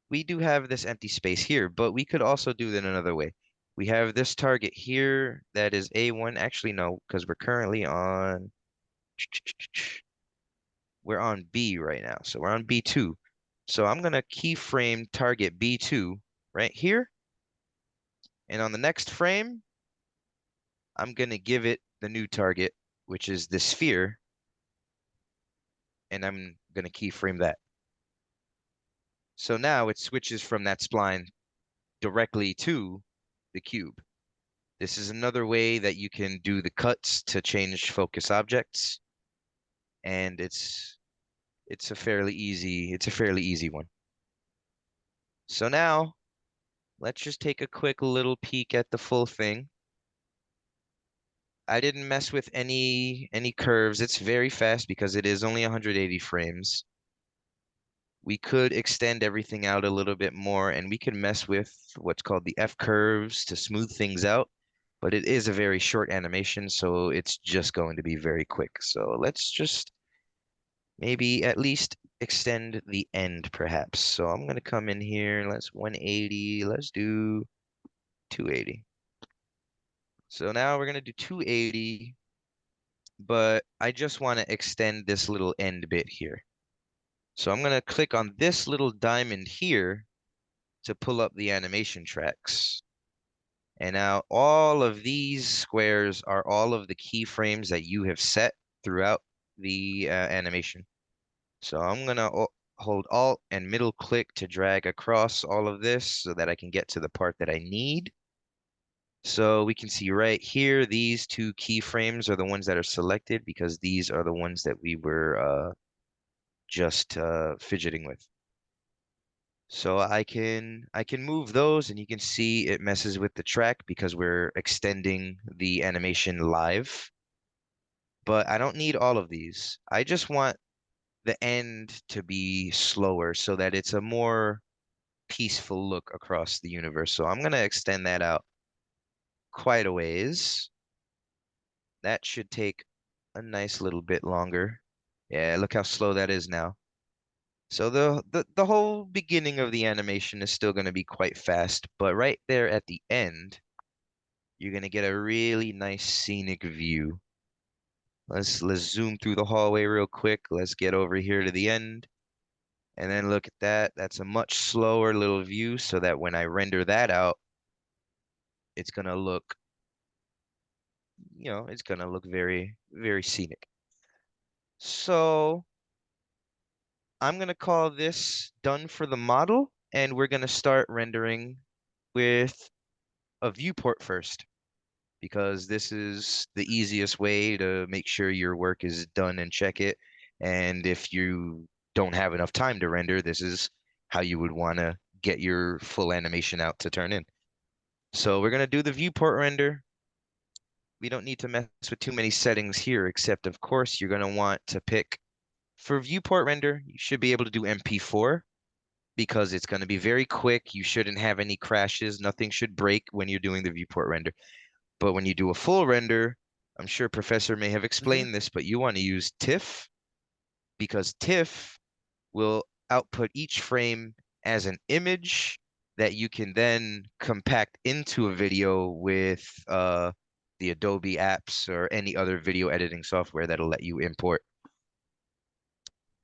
we do have this empty space here, but we could also do that another way. We have this target here that is A1. Actually, no, because we're currently on, we're on B right now. So we're on B2. So I'm gonna keyframe target B2 right here. And on the next frame, I'm gonna give it the new target, which is the sphere. And I'm gonna keyframe that. So now it switches from that spline directly to the cube. This is another way that you can do the cuts to change focus objects. And it's a fairly easy one. So now let's just take a quick little peek at the full thing. I didn't mess with any curves. It's very fast because it is only 180 frames. We could extend everything out a little bit more and we could mess with what's called the F curves to smooth things out, but it is a very short animation, so it's just going to be very quick. So let's just maybe at least extend the end perhaps. So I'm gonna come in here, let's 180, let's do 280. So now we're gonna do 280, but I just want to extend this little end bit here. So I'm gonna click on this little diamond here to pull up the animation tracks. And now all of these squares are all of the keyframes that you have set throughout the animation. So I'm gonna hold Alt and middle click to drag across all of this so that I can get to the part that I need. So we can see right here, these two keyframes are the ones that are selected because these are the ones that we were just fidgeting with. So I can move those and you can see it messes with the track because we're extending the animation live. But I don't need all of these. I just want the end to be slower so that it's a more peaceful look across the universe. So I'm gonna extend that out quite a ways. That should take a nice little bit longer. Yeah, look how slow that is now. So the whole beginning of the animation is still going to be quite fast, but right there at the end, you're going to get a really nice scenic view. Let's zoom through the hallway real quick. Let's get over here to the end. And then look at that. That's a much slower little view so that when I render that out, it's going to look, it's going to look very, very scenic. So I'm going to call this done for the model, and we're going to start rendering with a viewport first, because this is the easiest way to make sure your work is done and check it. And if you don't have enough time to render, this is how you would want to get your full animation out to turn in. So we're going to do the viewport render. We don't need to mess with too many settings here, except of course you're going to want to pick, for viewport render, you should be able to do MP4 because it's going to be very quick. You shouldn't have any crashes. Nothing should break when you're doing the viewport render. But when you do a full render, I'm sure Professor may have explained this, but you want to use TIFF because TIFF will output each frame as an image that you can then compact into a video with the Adobe apps or any other video editing software that'll let you import.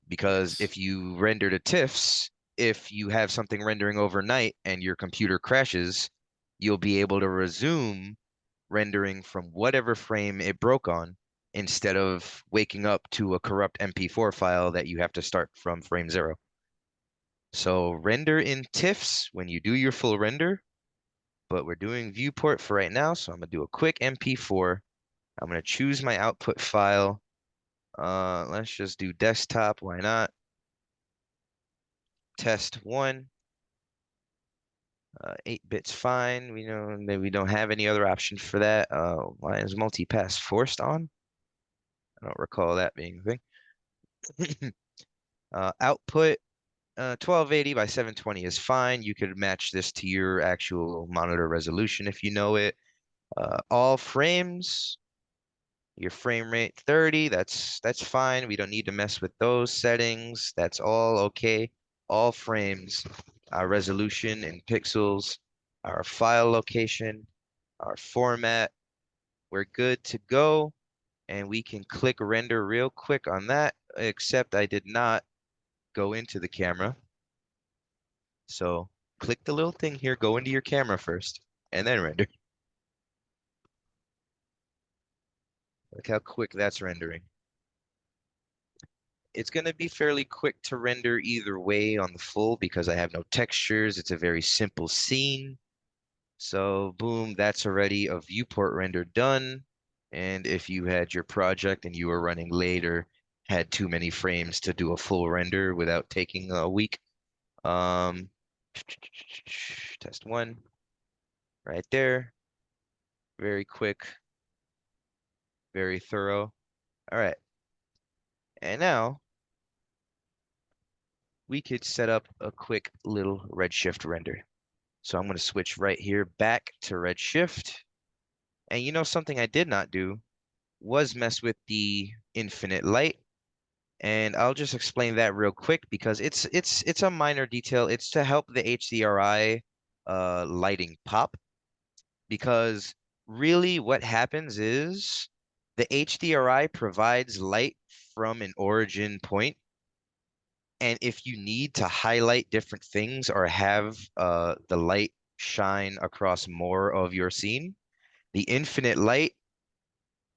Because Yes. if you render to TIFFs, if you have something rendering overnight and your computer crashes, you'll be able to resume rendering from whatever frame it broke on instead of waking up to a corrupt MP4 file that you have to start from frame 0. So render in TIFFs when you do your full render, but we're doing viewport for right now. So I'm gonna do a quick MP4. I'm gonna choose my output file. Let's just do desktop. Why not? Test 1. 8 bits fine. We know that we don't have any other option for that. Why is multipass forced on? I don't recall that being a thing. Output 1280 by 720 is fine. You could match this to your actual monitor resolution if you know it. All frames, your frame rate 30, that's fine. We don't need to mess with those settings. That's all okay. All frames, our resolution in pixels, our file location, our format, we're good to go. And we can click render real quick on that, except I did not go into the camera. So click the little thing here, go into your camera first, and then render. Look how quick that's rendering. It's going to be fairly quick to render either way on the full because I have no textures. It's a very simple scene. So boom, that's already a viewport render done. And if you had your project and you were running late or had too many frames to do a full render without taking a week, test 1 right there. Very quick, very thorough. All right. And now we could set up a quick little Redshift render. So I'm going to switch right here back to Redshift. And you know, something I did not do was mess with the infinite light. And I'll just explain that real quick because it's a minor detail. It's to help the HDRI lighting pop. Because really what happens is the HDRI provides light from an origin point. And if you need to highlight different things or have the light shine across more of your scene, the infinite light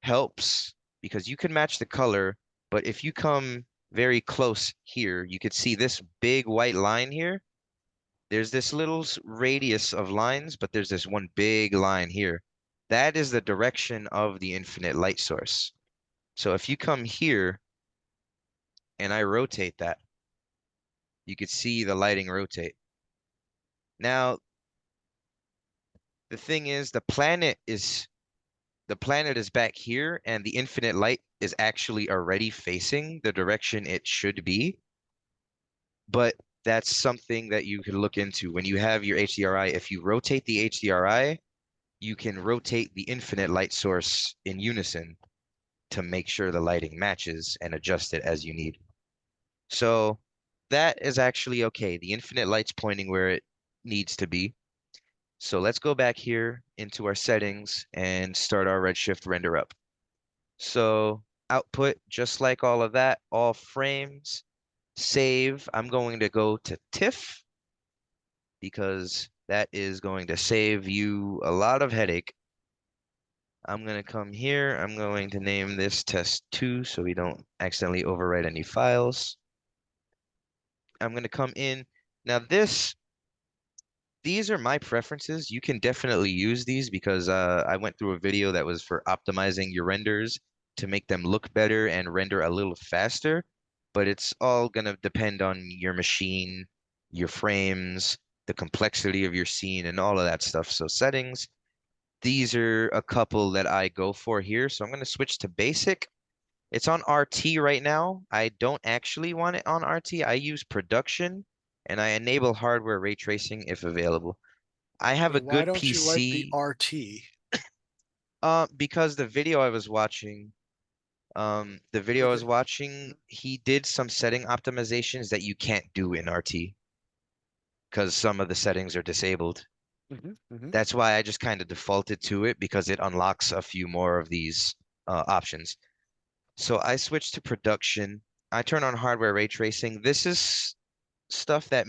helps because you can match the color, but if you come very close here, you could see this big white line here. There's this little radius of lines, but there's this one big line here. That is the direction of the infinite light source. So if you come here and I rotate that, you could see the lighting rotate. Now, the thing is, the planet is back here and the infinite light is actually already facing the direction it should be. But that's something that you can look into when you have your HDRI. If you rotate the HDRI, you can rotate the infinite light source in unison to make sure the lighting matches and adjust it as you need. So that is actually okay. The infinite light's pointing where it needs to be. So let's go back here into our settings and start our Redshift render up. So output, just like all of that, all frames, save. I'm going to go to TIFF because that is going to save you a lot of headache. I'm going to come here. I'm going to name this test 2 so we don't accidentally overwrite any files. I'm going to come in. Now these these are my preferences. You can definitely use these because I went through a video that was for optimizing your renders to make them look better and render a little faster. But it's all gonna depend on your machine, your frames, the complexity of your scene, and all of that stuff. So settings, these are a couple that I go for here. So I'm gonna switch to basic. It's on RT right now. I don't actually want it on RT. I use production and I enable hardware ray tracing if available. I have Wait, a why good don't you like the PC, RT? because the video I was watching, With it. he did some setting optimizations that you can't do in RT because some of the settings are disabled. That's why I just kind of defaulted to it because it unlocks a few more of these options. So I switched to production. I turn on hardware ray tracing. This is stuff that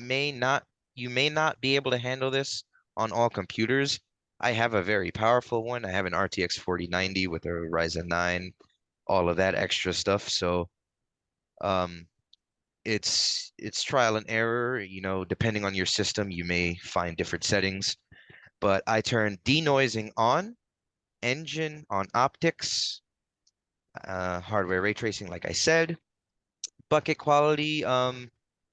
you may not be able to handle this on all computers. I have a very powerful one. I have an RTX 4090 with a Ryzen 9, all of that extra stuff. So um, it's trial and error. You know, depending on your system, you may find different settings. But I turn denoising on, engine on optics, hardware ray tracing, like I said. Bucket quality,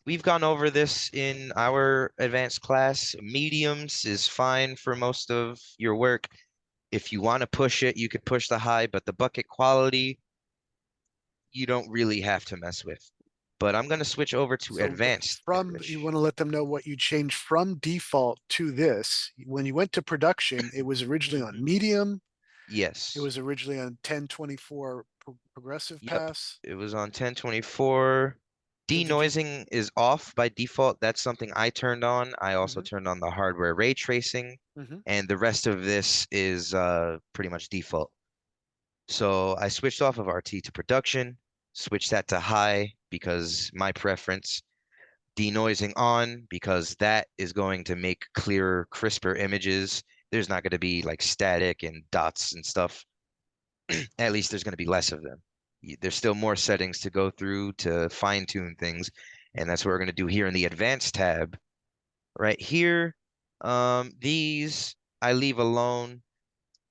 we've gone over this in our advanced class. Mediums is fine for most of your work. If you want to push it, you could push the high, but the bucket quality, you don't really have to mess with. But I'm going to switch over to So advanced, you which, want to let them know what you changed from default to this. When you went to production, it was originally on medium. It yes. was originally on 1024 progressive Yep. pass. It was on 1024. So did you? Denoising is off by default. That's something I turned on. I also Mhm, turned on the hardware ray tracing, mhm. and the rest of this is pretty much default. So I switched off of RT to production, switched that to high because my preference, denoising on because that is going to make clearer, crisper images. There's not going to be like static and dots and stuff. At least there's going to be less of them. There's still more settings to go through to fine tune things. And that's what we're going to do here in the advanced tab. Right here, these I leave alone.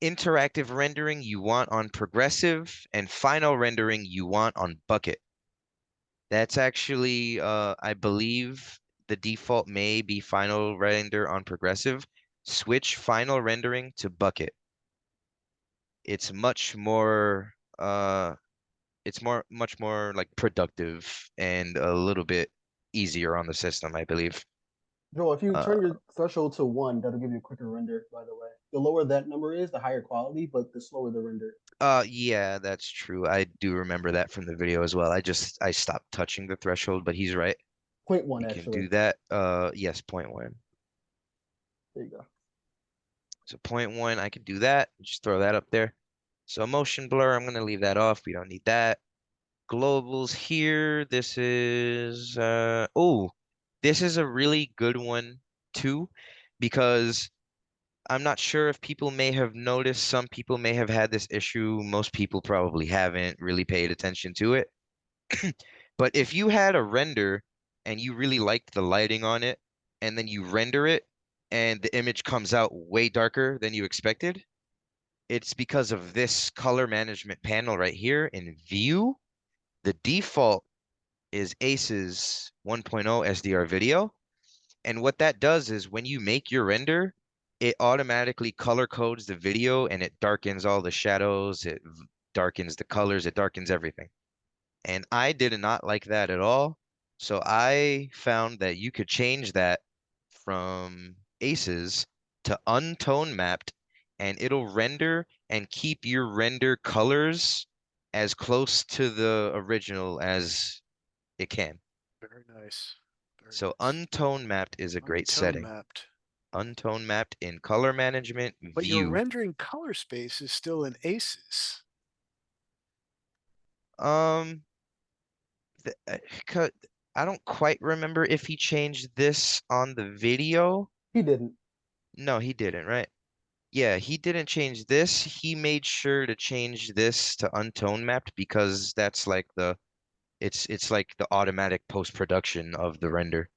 Interactive rendering you want on progressive, and final rendering you want on bucket. That's actually, I believe the default may be final render on progressive. Switch final rendering to bucket. It's much more, much more like productive and a little bit easier on the system, I believe. Joel, if you Uh, turn your threshold to 1, that'll give you a quicker render, by the way. The lower that number is, the higher quality, but the slower the render. yeah, that's true. I do remember that from the video as well. I stopped touching the threshold, but he's right. 0.1, You can actually. do that. Yes, 0.1. There you go. So 0.1, I can do that. Just throw that up there. So motion blur, I'm gonna leave that off. We don't need that. Globals here. This is this is a really good one too, because I'm not sure if people may have noticed. Some people may have had this issue. Most people probably haven't really paid attention to it. But if you had a render and you really liked the lighting on it, and then you render it and the image comes out way darker than you expected, it's because of this color management panel right here in view. The default is ACES 1.0 SDR video. And what that does is when you make your render, it automatically color codes the video and it darkens all the shadows, it darkens the colors, it darkens everything. And I did not like that at all. So I found that you could change that from ACES to untone mapped, and it'll render and keep your render colors as close to the original as it can. Very nice. Very So nice. untone mapped is a great Tone setting. mapped. Untone mapped in color management But your view. rendering color space is still in ACES. Um, th- uh, co- I don't quite remember if he changed this on the video. He didn't. No, he didn't, right? Yeah, he didn't change this. He made sure to change this to untone mapped because that's like it's like the automatic post-production of the render.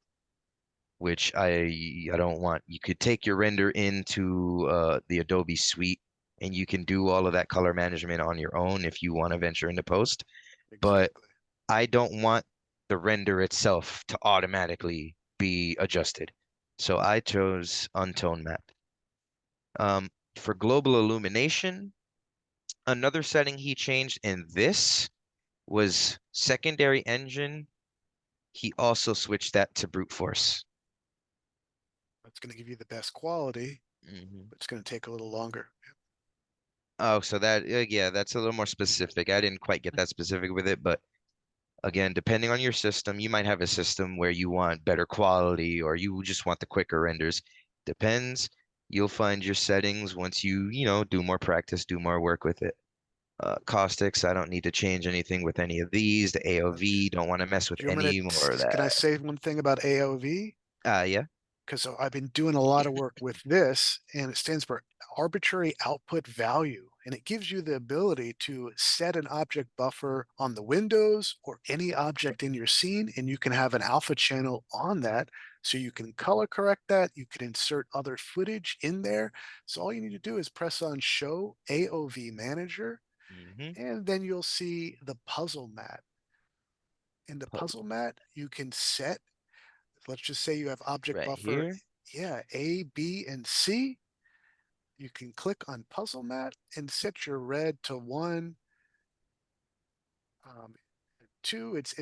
which I don't want. You could take your render into the Adobe Suite and you can do all of that color management on your own if you want to venture into post. But Exactly. I don't want the render itself to automatically be adjusted. So I chose untone map. For global illumination, another setting he changed in this was secondary engine. He also switched that to brute force. That's gonna give you the best quality, Mhm. but it's gonna take a little longer. Oh, so that, yeah, that's a little more specific. I didn't quite get that specific with it, but again, depending on your system, you might have a system where you want better quality or you just want the quicker renders. Depends. You'll find your settings once you do more practice, do more work with it. Caustics, I don't need to change anything with any of these. The AOV, don't want to mess with Do you want me any more of to, can I that. say one thing about AOV? Yeah. Because I've been doing a lot of work with this, and it stands for arbitrary output value. And it gives you the ability to set an object buffer on the windows or any object in your scene, and you can have an alpha channel on that. So you can color correct that. You can insert other footage in there. So all you need to do is press on Show AOV Manager, Hmm. and then you'll see the puzzle mat. In the puzzle mat, you can set, let's just say you have object Right buffer, here. yeah, A, B, and C. You can click on puzzle mat and set your red to 1, 2. It's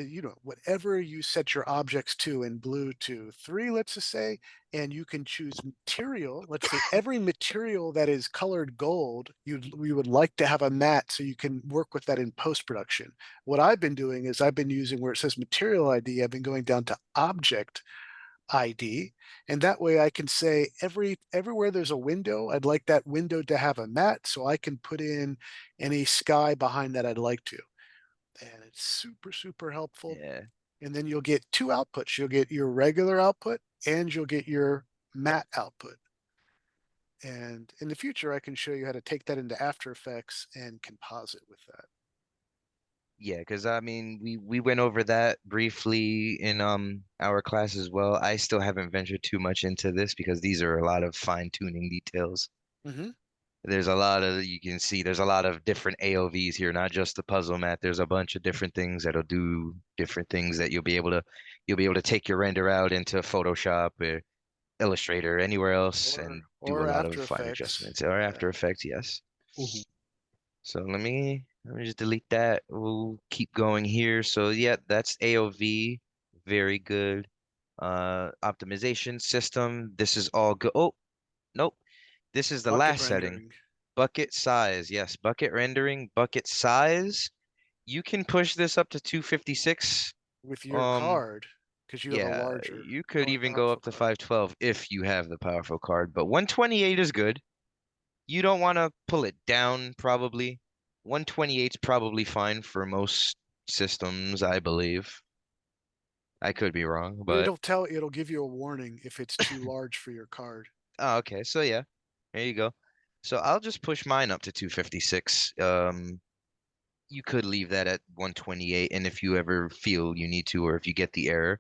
whatever you set your objects to, in blue to 3, let's just say, and you can choose material. Let's say every material that is colored gold, we would like to have a matte so you can work with that in post-production. What I've been doing is I've been using where it says material ID, I've been going down to object ID, and that way I can say everywhere there's a window, I'd like that window to have a matte, so I can put in any sky behind that I'd like to. And it's super, super helpful. Yeah. And then you'll get two outputs. You'll get your regular output and you'll get your matte output. And in the future, I can show you how to take that into After Effects and composite with that. Yeah, because I mean, we went over that briefly in our class as well. I still haven't ventured too much into this because these are a lot of fine-tuning details. Mm-hmm. There's a lot of, you can see there's a lot of different AOVs here, not just the puzzle mat. There's a bunch of different things that'll do different things that you'll be able to take your render out into Photoshop or Illustrator, anywhere else, and do a Or lot of After fine Effects. adjustments. Or Yeah. After Effects, yes. Mhm. So let me just delete that. We'll keep going here. So yeah, that's AOV. Very good. Optimization system. This is all good. Oh, nope. This is the Bucket last setting. rendering Bucket size. Yes, bucket rendering, bucket size. You can push this up to 256. with your Um, card because you have a yeah, larger, you could more even go powerful up to card. 512 if you have the powerful card, but 128 is good. You don't want to pull it down, probably. 128 is probably fine for most systems, I believe. I could be wrong, but It'll give you a warning if it's too large for your card. oh, okay. So yeah, there you go. So I'll just push mine up to 256. You could leave that at 128, and if you ever feel you need to, or if you get the error,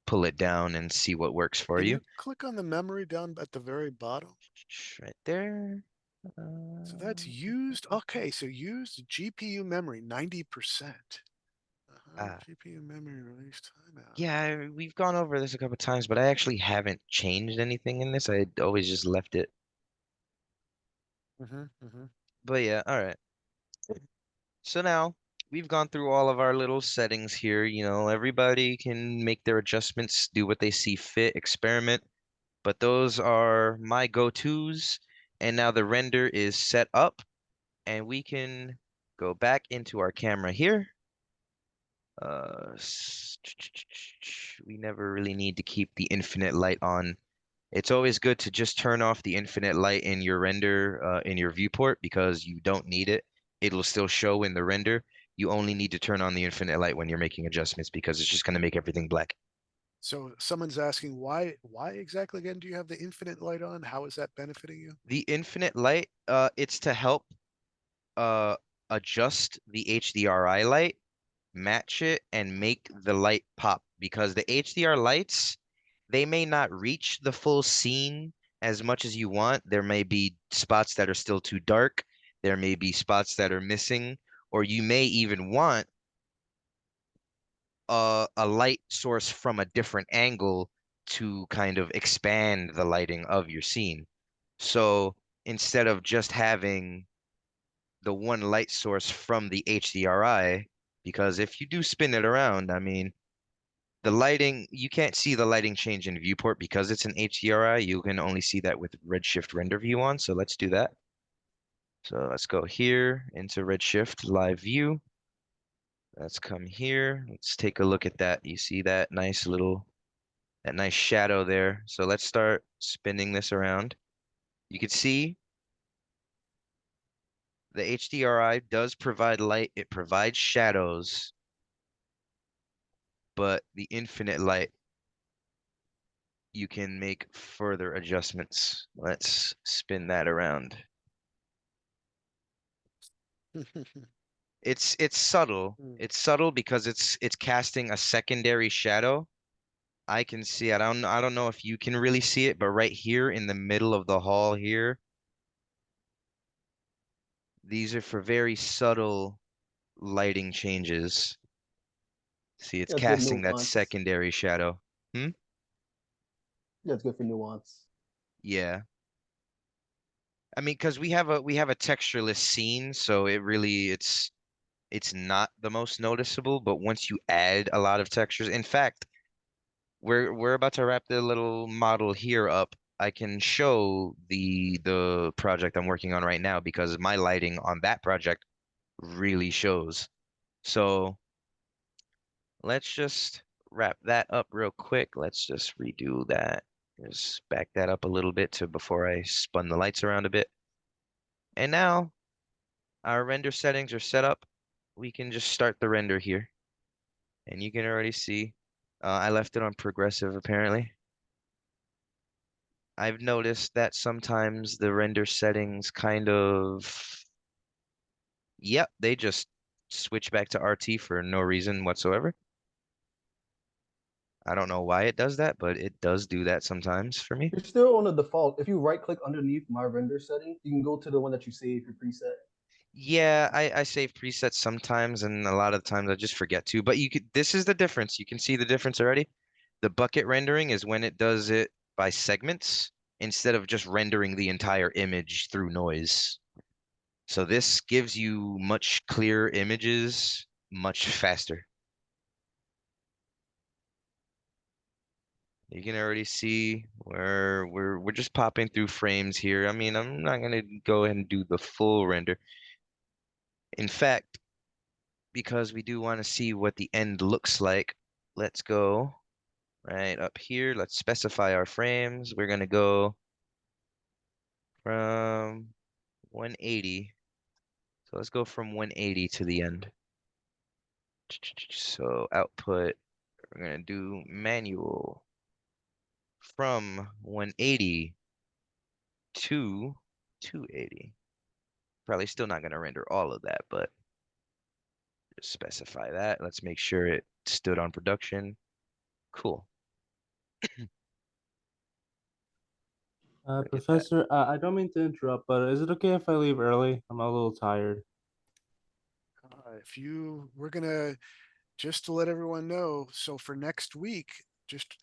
pull it down and see what works for Can you. you click on the memory down at the very bottom? Right there. So that's used. Okay, so used GPU memory 90%. Ah, GPU memory release timeout. yeah, we've gone over this a couple times, but I actually haven't changed anything in this. I always just left it. But yeah, all right. So now we've gone through all of our little settings here. Everybody can make their adjustments, do what they see fit, experiment. But those are my go-tos. And now the render is set up, and we can go back into our camera here. We never really need to keep the infinite light on. It's always good to just turn off the infinite light in your render, in your viewport, because you don't need it. It'll still show in the render. You only need to turn on the infinite light when you're making adjustments because it's just going to make everything black. So someone's asking why exactly again do you have the infinite light on? How is that benefiting you? The infinite light, it's to help uh, adjust the HDRI light, match it, and make the light pop because the HDR lights, they may not reach the full scene as much as you want. There may be spots that are still too dark. There may be spots that are missing, or you may even want a light source from a different angle to kind of expand the lighting of your scene. So instead of just having the one light source from the HDRI, because if you do spin it around, I mean, the lighting, you can't see the lighting change in viewport because it's an HDRI. You can only see that with Redshift render view on. So let's do that. So let's go here into Redshift live view. Let's come here. Let's take a look at that. You see that nice shadow there. So let's start spinning this around. You can see the HDRI does provide light. It provides shadows, but the infinite light, you can make further adjustments. Let's spin that around. It's subtle. Mm. It's subtle because it's casting a secondary shadow. I can see it. I don't know if you can really see it, but right here in the middle of the hall here, these are for very subtle lighting changes. See, it's Yeah, it's good casting that nuance. secondary shadow. Yeah, it's good for nuance. Yeah. I mean, because we have a textureless scene, so it's not the most noticeable, but once you add a lot of textures, in fact, we're about to wrap the little model here up. I can show the project I'm working on right now because my lighting on that project really shows. So let's just wrap that up real quick. Let's just redo that. Just back that up a little bit to before I spun the lights around a bit. And now our render settings are set up. We can just start the render here. And you can already see, I left it on progressive apparently. I've noticed that sometimes the render settings kind of, yep, they just switch back to RT for no reason whatsoever. I don't know why it does that, but it does do that sometimes for me. You're still on the default. If you right click underneath my render setting, you can go to the one that you save your preset. Yeah, I save presets sometimes, and a lot of the times I just forget to. But this is the difference. You can see the difference already. The bucket rendering is when it does it by segments instead of just rendering the entire image through noise. So this gives you much clearer images much faster. You can already see where we're just popping through frames here. I mean, I'm not gonna go ahead and do the full render. In fact, because we do want to see what the end looks like, let's go right up here. Let's specify our frames. We're gonna go from 180. So let's go from 180 to the end. So output, we're gonna do manual from 180 to 280. Probably still not gonna render all of that, but just specify that. Let's make sure it stood on production. Cool. Look at that. Professor, I don't mean to interrupt, but is it okay if I leave early? I'm a little tired. If you, we're gonna, just to let everyone know, so for next week, just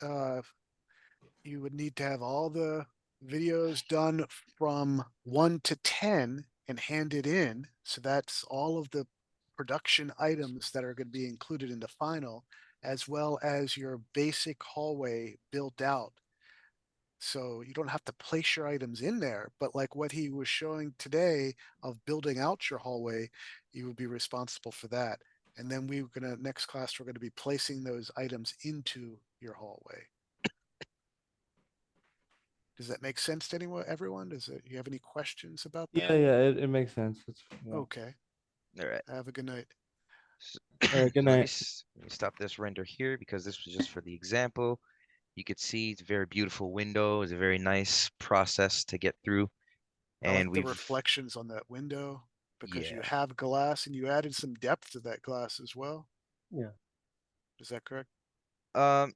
you would need to have all the videos done from 1 to 10 and handed in. So that's all of the production items that are going to be included in the final, as well as your basic hallway built out. So you don't have to place your items in there, but like what he was showing today of building out your hallway, you would be responsible for that. And then we're gonna, next class, we're gonna be placing those items into your hallway. Does that make sense to anyone, everyone? Does it, you have any questions about that? Yeah, it makes sense. Yeah. Okay, All right. have a good night. All right, good Let me, night. let me stop this render here because this was just for the example. You could see it's a very beautiful window. It's a very nice process to get through. I And like the we've, reflections on that window because you yeah, have glass and you added some depth to that glass as well. Yeah. Is that correct? um,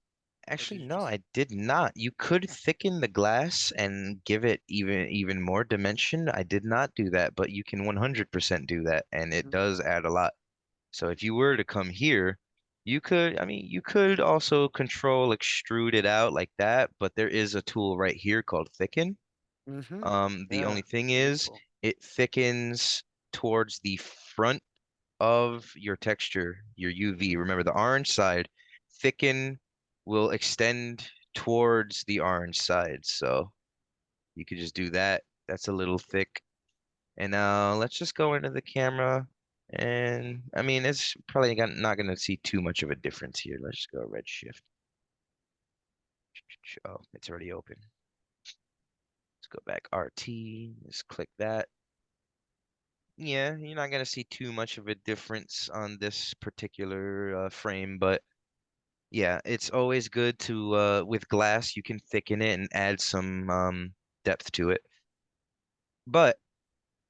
Actually, you no, just- I did not. You could thicken the glass and give it even more dimension. I did not do that, but you can 100% do that, and it Mhm. does add a lot. So if you were to come here, you could, I mean, you could also control extrude it out like that, but there is a tool right here called thicken. The Yeah, only thing very is cool. it thickens towards the front of your texture, your UV. Remember the orange side, thicken will extend towards the orange side. So you could just do that. That's a little thick. And now let's just go into the camera. And I mean, it's probably not going to see too much of a difference here. Let's just go Redshift. Oh, it's already open. Let's go back RT. Just click that. Yeah, you're not going to see too much of a difference on this particular frame, but yeah, it's always good to with glass you can thicken it and add some depth to it. But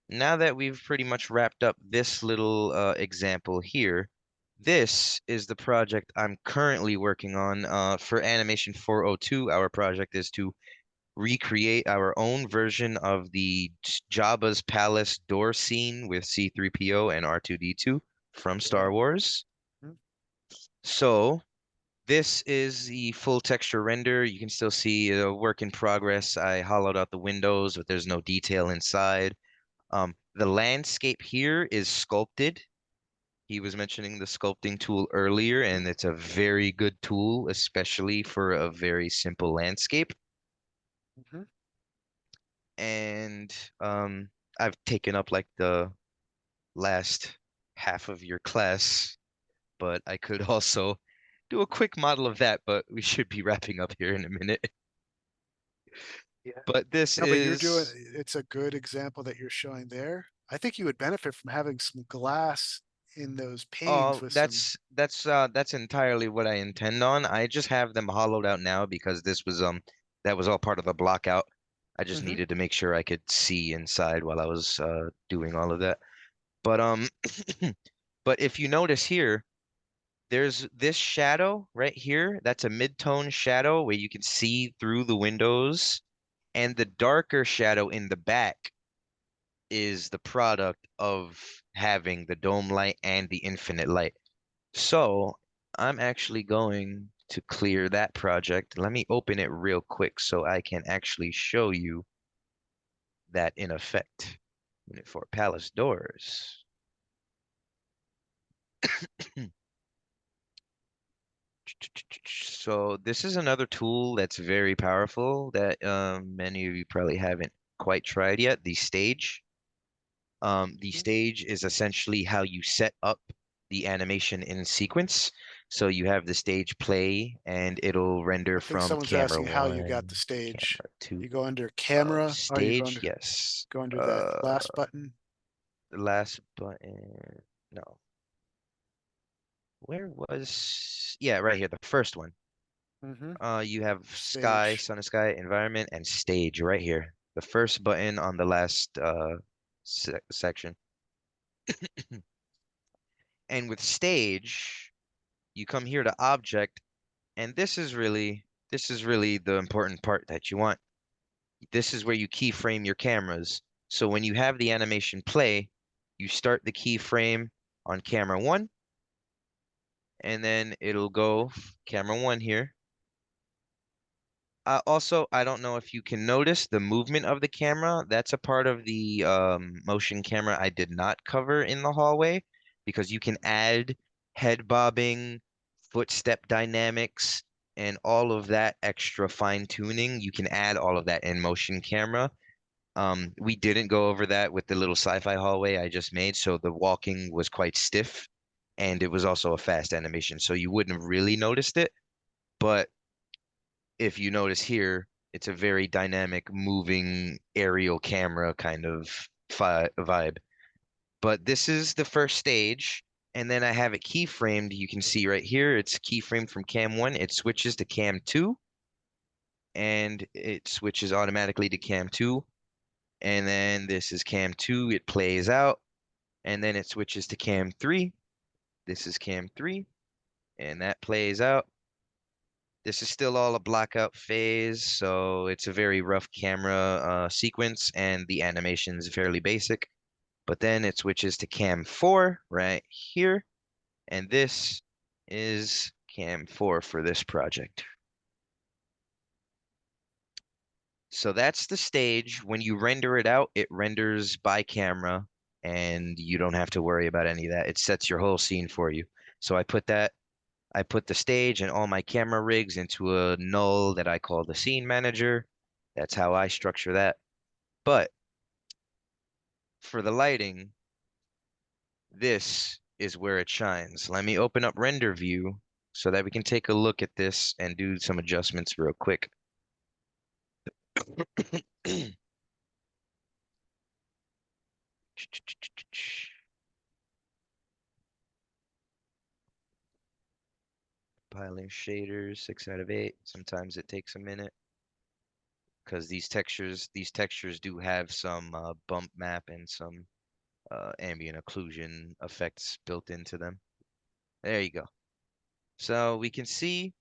now that we've pretty much wrapped up this little example here, this is the project I'm currently working on for Animation 402. Our project is to recreate our own version of the Jabba's Palace door scene with C-3PO and R2-D2 from Star Wars. Mhm. So this is the full texture render. You can still see a work in progress. I hollowed out the windows, but there's no detail inside. The landscape here is sculpted. He was mentioning the sculpting tool earlier, and it's a very good tool, especially for a very simple landscape. Mhm. And I've taken up like the last half of your class, but I could also do a quick model of that, but we should be wrapping up here in a minute. Yeah. But this No, but you're doing, is it's a good example that you're showing there. I think you would benefit from having some glass in those panes oh, with some. that's entirely what I intend on. I just have them hollowed out now because this was that was all part of the block out. I just Mhm. needed to make sure I could see inside while I was doing all of that. But but if you notice here, there's this shadow right here. That's a mid-tone shadow where you can see through the windows, and the darker shadow in the back is the product of having the dome light and the infinite light. So I'm actually going to clear that project. Let me open it real quick so I can actually show you that in effect. Unit for Palace doors. So this is another tool that's very powerful that many of you probably haven't quite tried yet, the stage. The Mhm. stage is essentially how you set up the animation in sequence. So you have the stage play and it'll render I think from someone's camera asking how you got the one, stage. camera two. You go under camera, or you Stage, yes. go under that last button. The last button, no. Where was, yeah, right here, the first one. Mhm. You have sky, Stage. sun and sky, environment, and stage right here. The first button on the last section. And with stage, you come here to object, and this is really the important part that you want. This is where you keyframe your cameras. So when you have the animation play, you start the keyframe on camera one, and then it'll go camera one here. Also, I don't know if you can notice the movement of the camera. That's a part of the motion camera I did not cover in the hallway because you can add head bobbing, footstep dynamics, and all of that extra fine tuning. You can add all of that in motion camera. We didn't go over that with the little sci-fi hallway I just made, so the walking was quite stiff, and it was also a fast animation, so you wouldn't have really noticed it. But if you notice here, it's a very dynamic, moving aerial camera kind of vibe. But this is the first stage, and then I have it keyframed. You can see right here, it's keyframed from cam one. It switches to cam two, and it switches automatically to cam two. And then this is cam two, it plays out, and then it switches to cam three. This is cam three, and that plays out. This is still all a blackout phase, so it's a very rough camera sequence, and the animation is fairly basic. But then it switches to cam 4 right here, and this is cam 4 for this project. So that's the stage. When you render it out, it renders by camera, and you don't have to worry about any of that. It sets your whole scene for you. So I put the stage and all my camera rigs into a null that I call the scene manager. That's how I structure that. But for the lighting, this is where it shines. Let me open up render view so that we can take a look at this and do some adjustments real quick. Compiling shaders, 6 out of 8. Sometimes it takes a minute because these textures do have some bump map and some ambient occlusion effects built into them. There you go. So we can see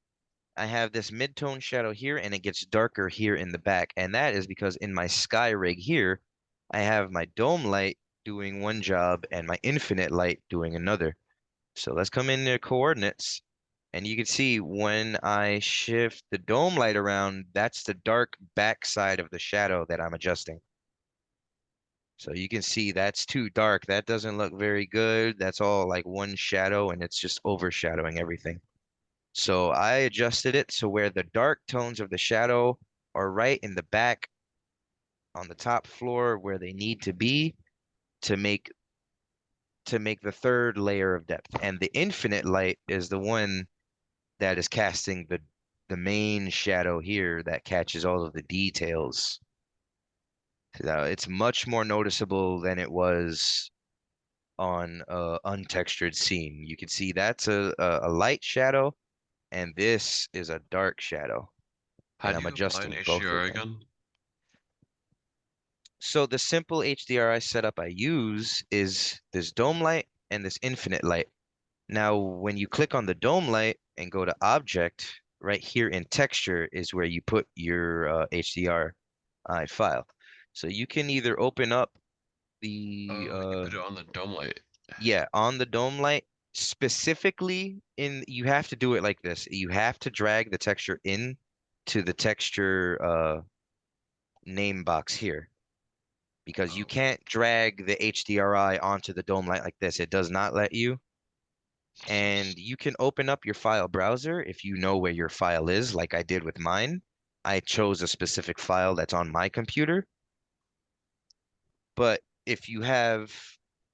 I have this mid-tone shadow here, and it gets darker here in the back, and that is because in my sky rig here, I have my dome light doing one job and my infinite light doing another. So let's come into coordinates. And you can see when I shift the dome light around, that's the dark back side of the shadow that I'm adjusting. So you can see that's too dark. That doesn't look very good. That's all like one shadow and it's just overshadowing everything. So I adjusted it so where the dark tones of the shadow are right in the back on the top floor where they need to be to make the third layer of depth. And the infinite light is the one that is casting the main shadow here that catches all of the details. So it's much more noticeable than it was on a untextured scene. You can see that's a light shadow, and this is a dark shadow. How And do I'm you apply an adjusting both of HDR them. again? So the simple HDRI setup I use is this dome light and this infinite light. Now, when you click on the dome light and go to object, right here in texture is where you put your HDRI file. So you can either open up the, You put it on the dome light. yeah, on the dome light, specifically you have to do it like this. You have to drag the texture in to the texture name box here. Because you Oh. can't drag the HDRI onto the dome light like this. It does not let you. And you can open up your file browser if you know where your file is, like I did with mine. I chose a specific file that's on my computer. But if you have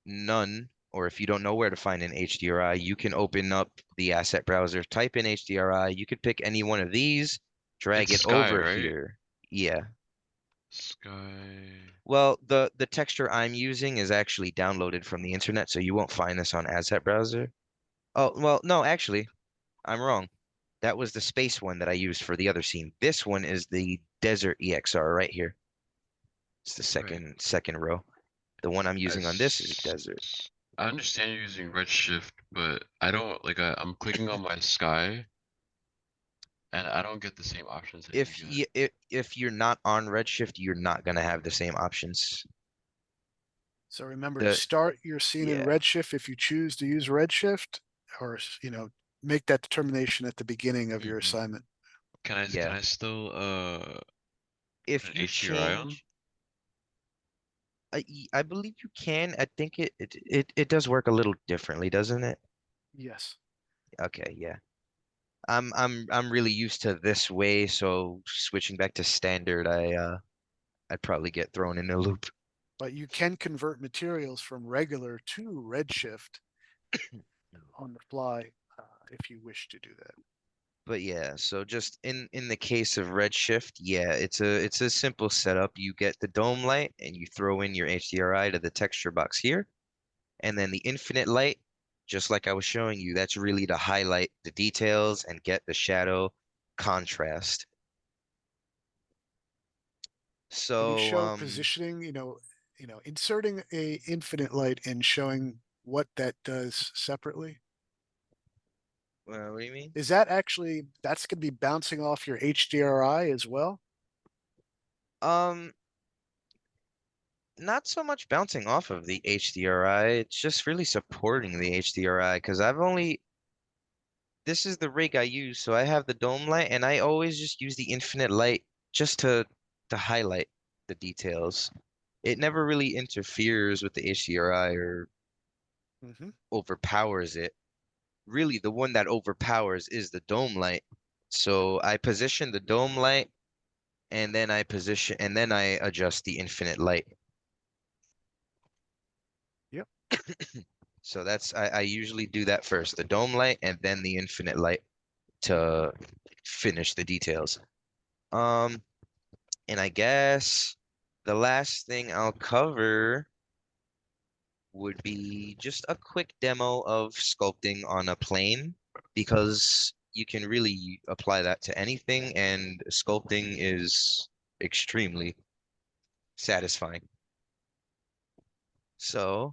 none, or if you don't know where to find an HDRI, you can open up the asset browser, type in HDRI. You could pick any one of these, drag It's it Sky, over right? here. Yeah. Sky. Well, the texture I'm using is actually downloaded from the internet, so you won't find this on asset browser. Oh, well, no, actually, I'm wrong. That was the space one that I used for the other scene. This one is the desert EXR right here. It's the Right. second row. The one I'm using on this is As- desert. I understand you're using Redshift, but I don't like I'm clicking on my Sky and I don't get the same options that you get. If you're not on Redshift, you're not gonna have the same options. So remember to The start your scene in yeah. Redshift if you choose to use Redshift, or, make that determination at the beginning of your Mhm. assignment. Can Yeah. I still put If an you HDRI on? change, I believe you can. I think it does work a little differently, doesn't it? Yes. Okay, yeah. I'm really used to this way, so switching back to standard, I'd probably get thrown in a loop. But you can convert materials from regular to Redshift on the fly, if you wish to do that. But yeah, so just in the case of Redshift, yeah, it's a simple setup. You get the dome light and you throw in your HDRI to the texture box here, and then the infinite light, just like I was showing you, that's really to highlight the details and get the shadow contrast. Can you So show positioning, inserting a infinite light and showing what that does separately? What do you mean? Is that actually, that's gonna be bouncing off your HDRI as well? Um, not so much bouncing off of the HDRI. It's just really supporting the HDRI because this is the rig I use, so I have the dome light, and I always just use the infinite light just to highlight the details. It never really interferes with the HDRI or Mm-hmm. overpowers it. Really, the one that overpowers is the dome light. So I position the dome light, and then I adjust the infinite light. Yep. So I usually do that first, the dome light and then the infinite light to finish the details. Um, and I guess the last thing I'll cover would be just a quick demo of sculpting on a plane because you can really apply that to anything, and sculpting is extremely satisfying. So,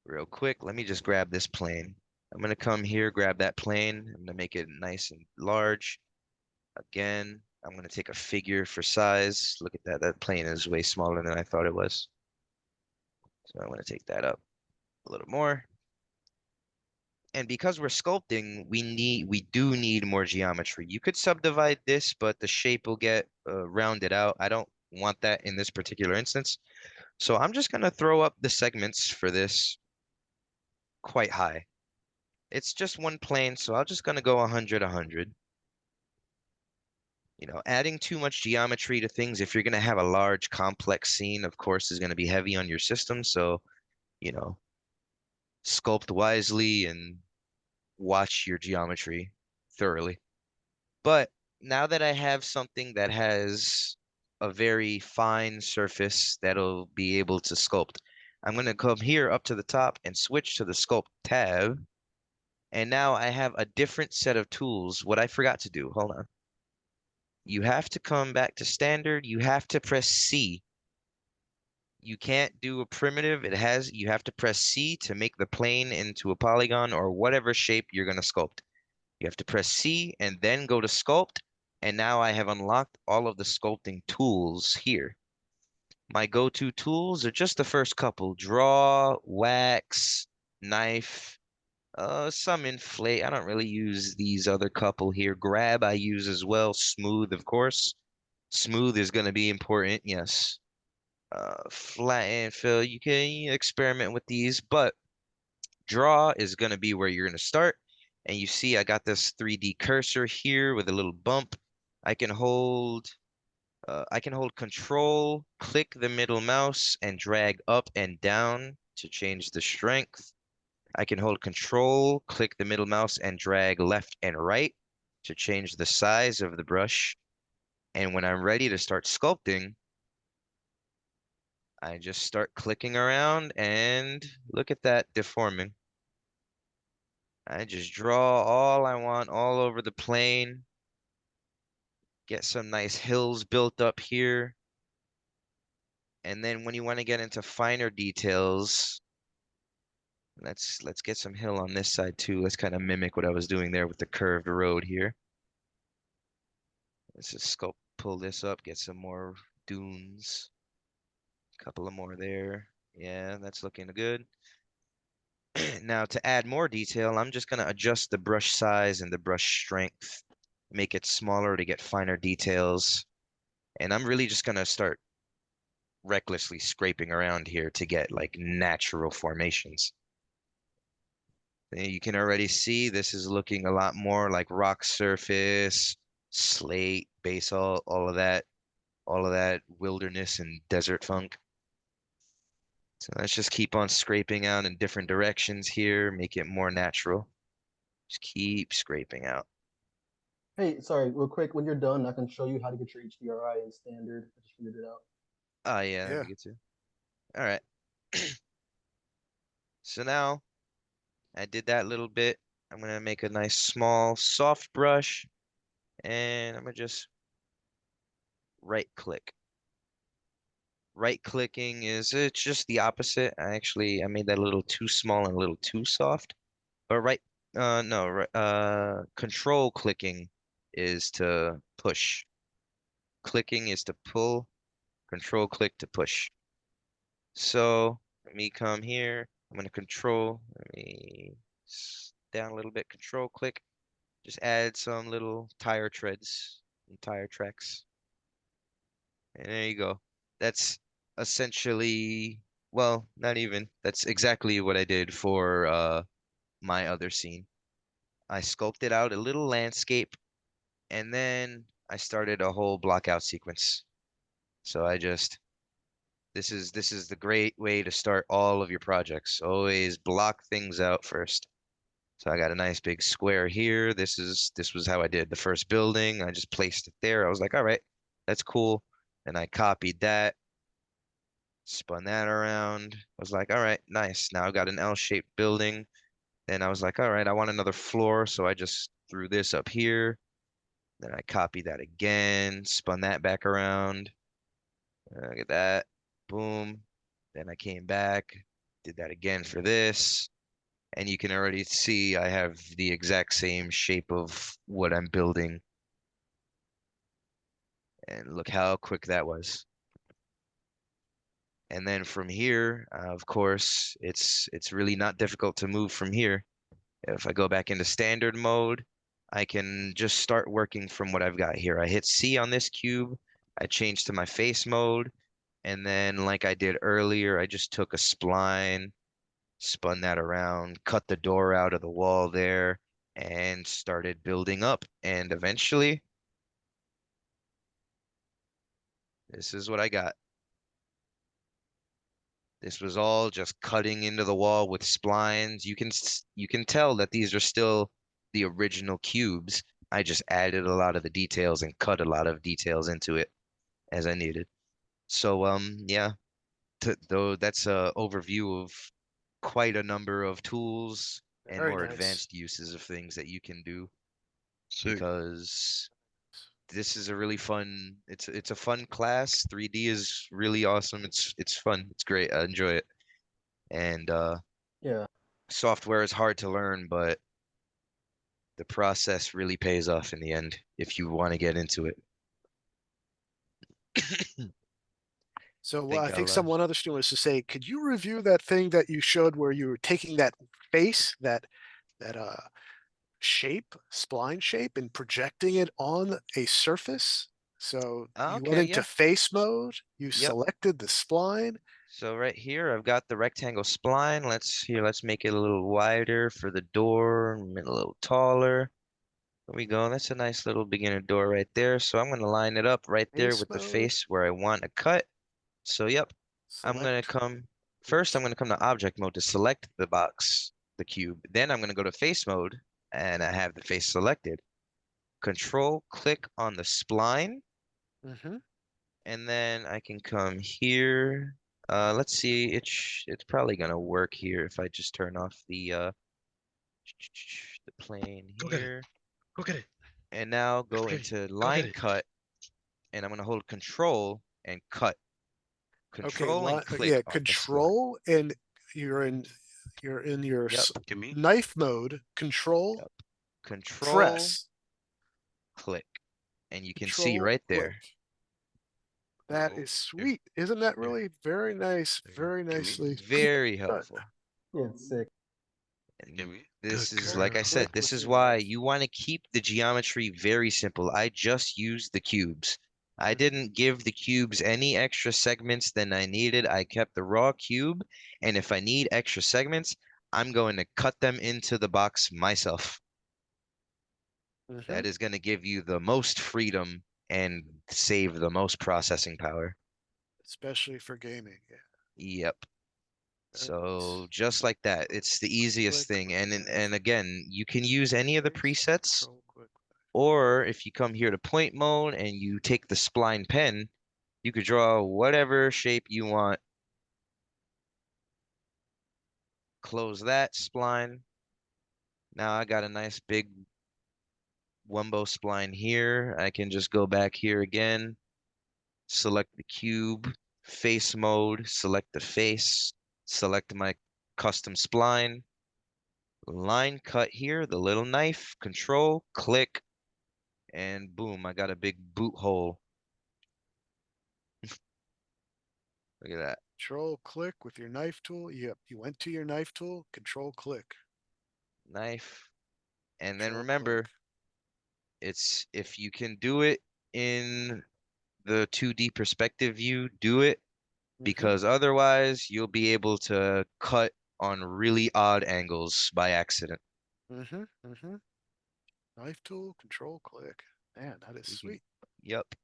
real quick, let me just grab this plane. I'm gonna come here, grab that plane. I'm gonna make it nice and large. Again, I'm gonna take a figure for size. Look at that. That plane is way smaller than I thought it was. So I'm gonna take that up a little more. And because we're sculpting, we do need more geometry. You could subdivide this, but the shape will get rounded out. I don't want that in this particular instance. So I'm just gonna throw up the segments for this quite high. It's just one plane, so I'm just gonna go 100, 100. You know, adding too much geometry to things, if you're gonna have a large, complex scene, of course, is gonna be heavy on your system. So, you know, sculpt wisely and watch your geometry thoroughly. But now that I have something that has a very fine surface that'll be able to sculpt, I'm going to come here up to the top and switch to the sculpt tab. And now I have a different set of tools. What I forgot to do, hold on. You have to come back to standard. You have to press C. You can't do a primitive. You have to press C to make the plane into a polygon or whatever shape you're going to sculpt. You have to press C and then go to sculpt. And now I have unlocked all of the sculpting tools here. My go-to tools are just the first couple: draw, wax, knife, some inflate. I don't really use these other couple here. Grab I use as well. Smooth, of course. Smooth is going to be important, yes. Flat and fill, you can experiment with these, but draw is going to be where you're going to start. And you see I got this 3D cursor here with a little bump. I can hold control, click the middle mouse and drag up and down to change the strength. I can hold control, click the middle mouse and drag left and right to change the size of the brush. And when I'm ready to start sculpting, I just start clicking around and look at that deforming. I just draw all I want all over the plane. Get some nice hills built up here. And then when you want to get into finer details, let's get some hill on this side too. Let's kind of mimic what I was doing there with the curved road here. Let's just pull this up, get some more dunes. A couple of more there. Yeah, that's looking good. Now to add more detail, I'm just gonna adjust the brush size and the brush strength, make it smaller to get finer details. And I'm really just gonna start recklessly scraping around here to get like natural formations. You can already see this is looking a lot more like rock surface, slate, basalt, all of that wilderness and desert funk. So let's just keep on scraping out in different directions here, make it more natural. Just keep scraping out. Hey, sorry, real quick. When you're done, I can show you how to get your HDRI in standard. I just figured it out. Oh yeah, that'd Yeah. be good too. All right. So now I did that little bit. I'm gonna make a nice small soft brush and I'm gonna just right click. Right clicking it's just the opposite. I made that a little too small and a little too soft. But No, control clicking is to push. Clicking is to pull, control click to push. So let me come here. I'm gonna control. Let me down a little bit. Control click. Just add some little tire treads and tire tracks. And there you go. That's essentially, well, not even. That's exactly what I did for my other scene. I sculpted out a little landscape and then I started a whole block out sequence. So this is the great way to start all of your projects. Always block things out first. So I got a nice big square here. This was how I did the first building. I just placed it there. I was like, all right, that's cool. And I copied that, spun that around. I was like, all right, nice. Now I've got an L-shaped building. Then I was like, all right, I want another floor. So I just threw this up here. Then I copied that again, spun that back around. Look at that. Boom. Then I came back, did that again for this. And you can already see I have the exact same shape of what I'm building. And look how quick that was. And then from here, of course, it's really not difficult to move from here. If I go back into standard mode, I can just start working from what I've got here. I hit C on this cube, I change to my face mode, and then like I did earlier, I just took a spline, spun that around, cut the door out of the wall there, and started building up. And eventually, this is what I got. This was all just cutting into the wall with splines. You can tell that these are still the original cubes. I just added a lot of the details and cut a lot of details into it as I needed. So yeah, though that's a overview of quite a number of tools and Very more nice. advanced uses of things that you can do Sick. because this is a really fun it's a fun class. 3D is really awesome. It's fun. It's great. I enjoy it. And Yeah. software is hard to learn, but the process really pays off in the end if you want to get into it. So I think think I'll one other student was to say, could you review that thing that you showed where you were taking that face, that shape, spline shape, and projecting it on a surface? So you went okay, into yeah. face mode, you Yep. selected the spline. So right here, I've got the rectangle spline. Let's make it a little wider for the door, and a little taller. There we go. That's a nice little beginner door right there. So I'm gonna line it up right there Face with the mode, face where I want to cut. So yep, I'm gonna select. come first. I'm gonna come to object mode to select the box, the cube. Then I'm gonna go to face mode, and I have the face selected. Control click on the spline, Mm-hmm. and then I can come here. Let's see. It's probably gonna work here if I just turn off the plane Go get it. here, Go get it. and now go Okay, into go get line it. cut, and I'm gonna hold Control and cut. Okay, Control and yeah, click on the spline. control, and you're in your Yep. Give me. knife mode, control, Yep. Control press, click, and you can see control, right click. there. That Oh, is here, sweet. Isn't that here, really very nice? there you go. Very Give me. nicely Very done. helpful. Yeah, it's sick. And Give me. this Good is, Very like I girl. said, quick this with is your why knife. you want to keep the geometry very simple. I just used the cubes. I Mhm. didn't give the cubes any extra segments than I needed. I kept the raw cube, and if I need extra segments, I'm going to cut them into the box myself. Mhm. That is going to give you the most freedom and save the most processing power. Especially for gaming. Yeah. Yep. Very So nice. just like that, it's the easiest Click thing. with And your and knife. again, you can use any of the Face, presets, control, click. or if you come here to point mode and you take the spline pen, you could draw whatever shape you want. Close that spline. Now I got a nice big Wumbo spline here. I can just go back here again, select the cube, face mode, select the face, select my custom spline, line cut here, the little knife, control, click, and boom, I got a big boot hole. Look at that. Control click with your knife tool. Yep, you went to your knife tool, control click. Knife. And then Control remember, click. it's if you can do it in the 2D perspective view, do it, because otherwise you'll be able to cut on really odd angles by accident. Knife tool, control click. Man, that is You can- sweet. Yep.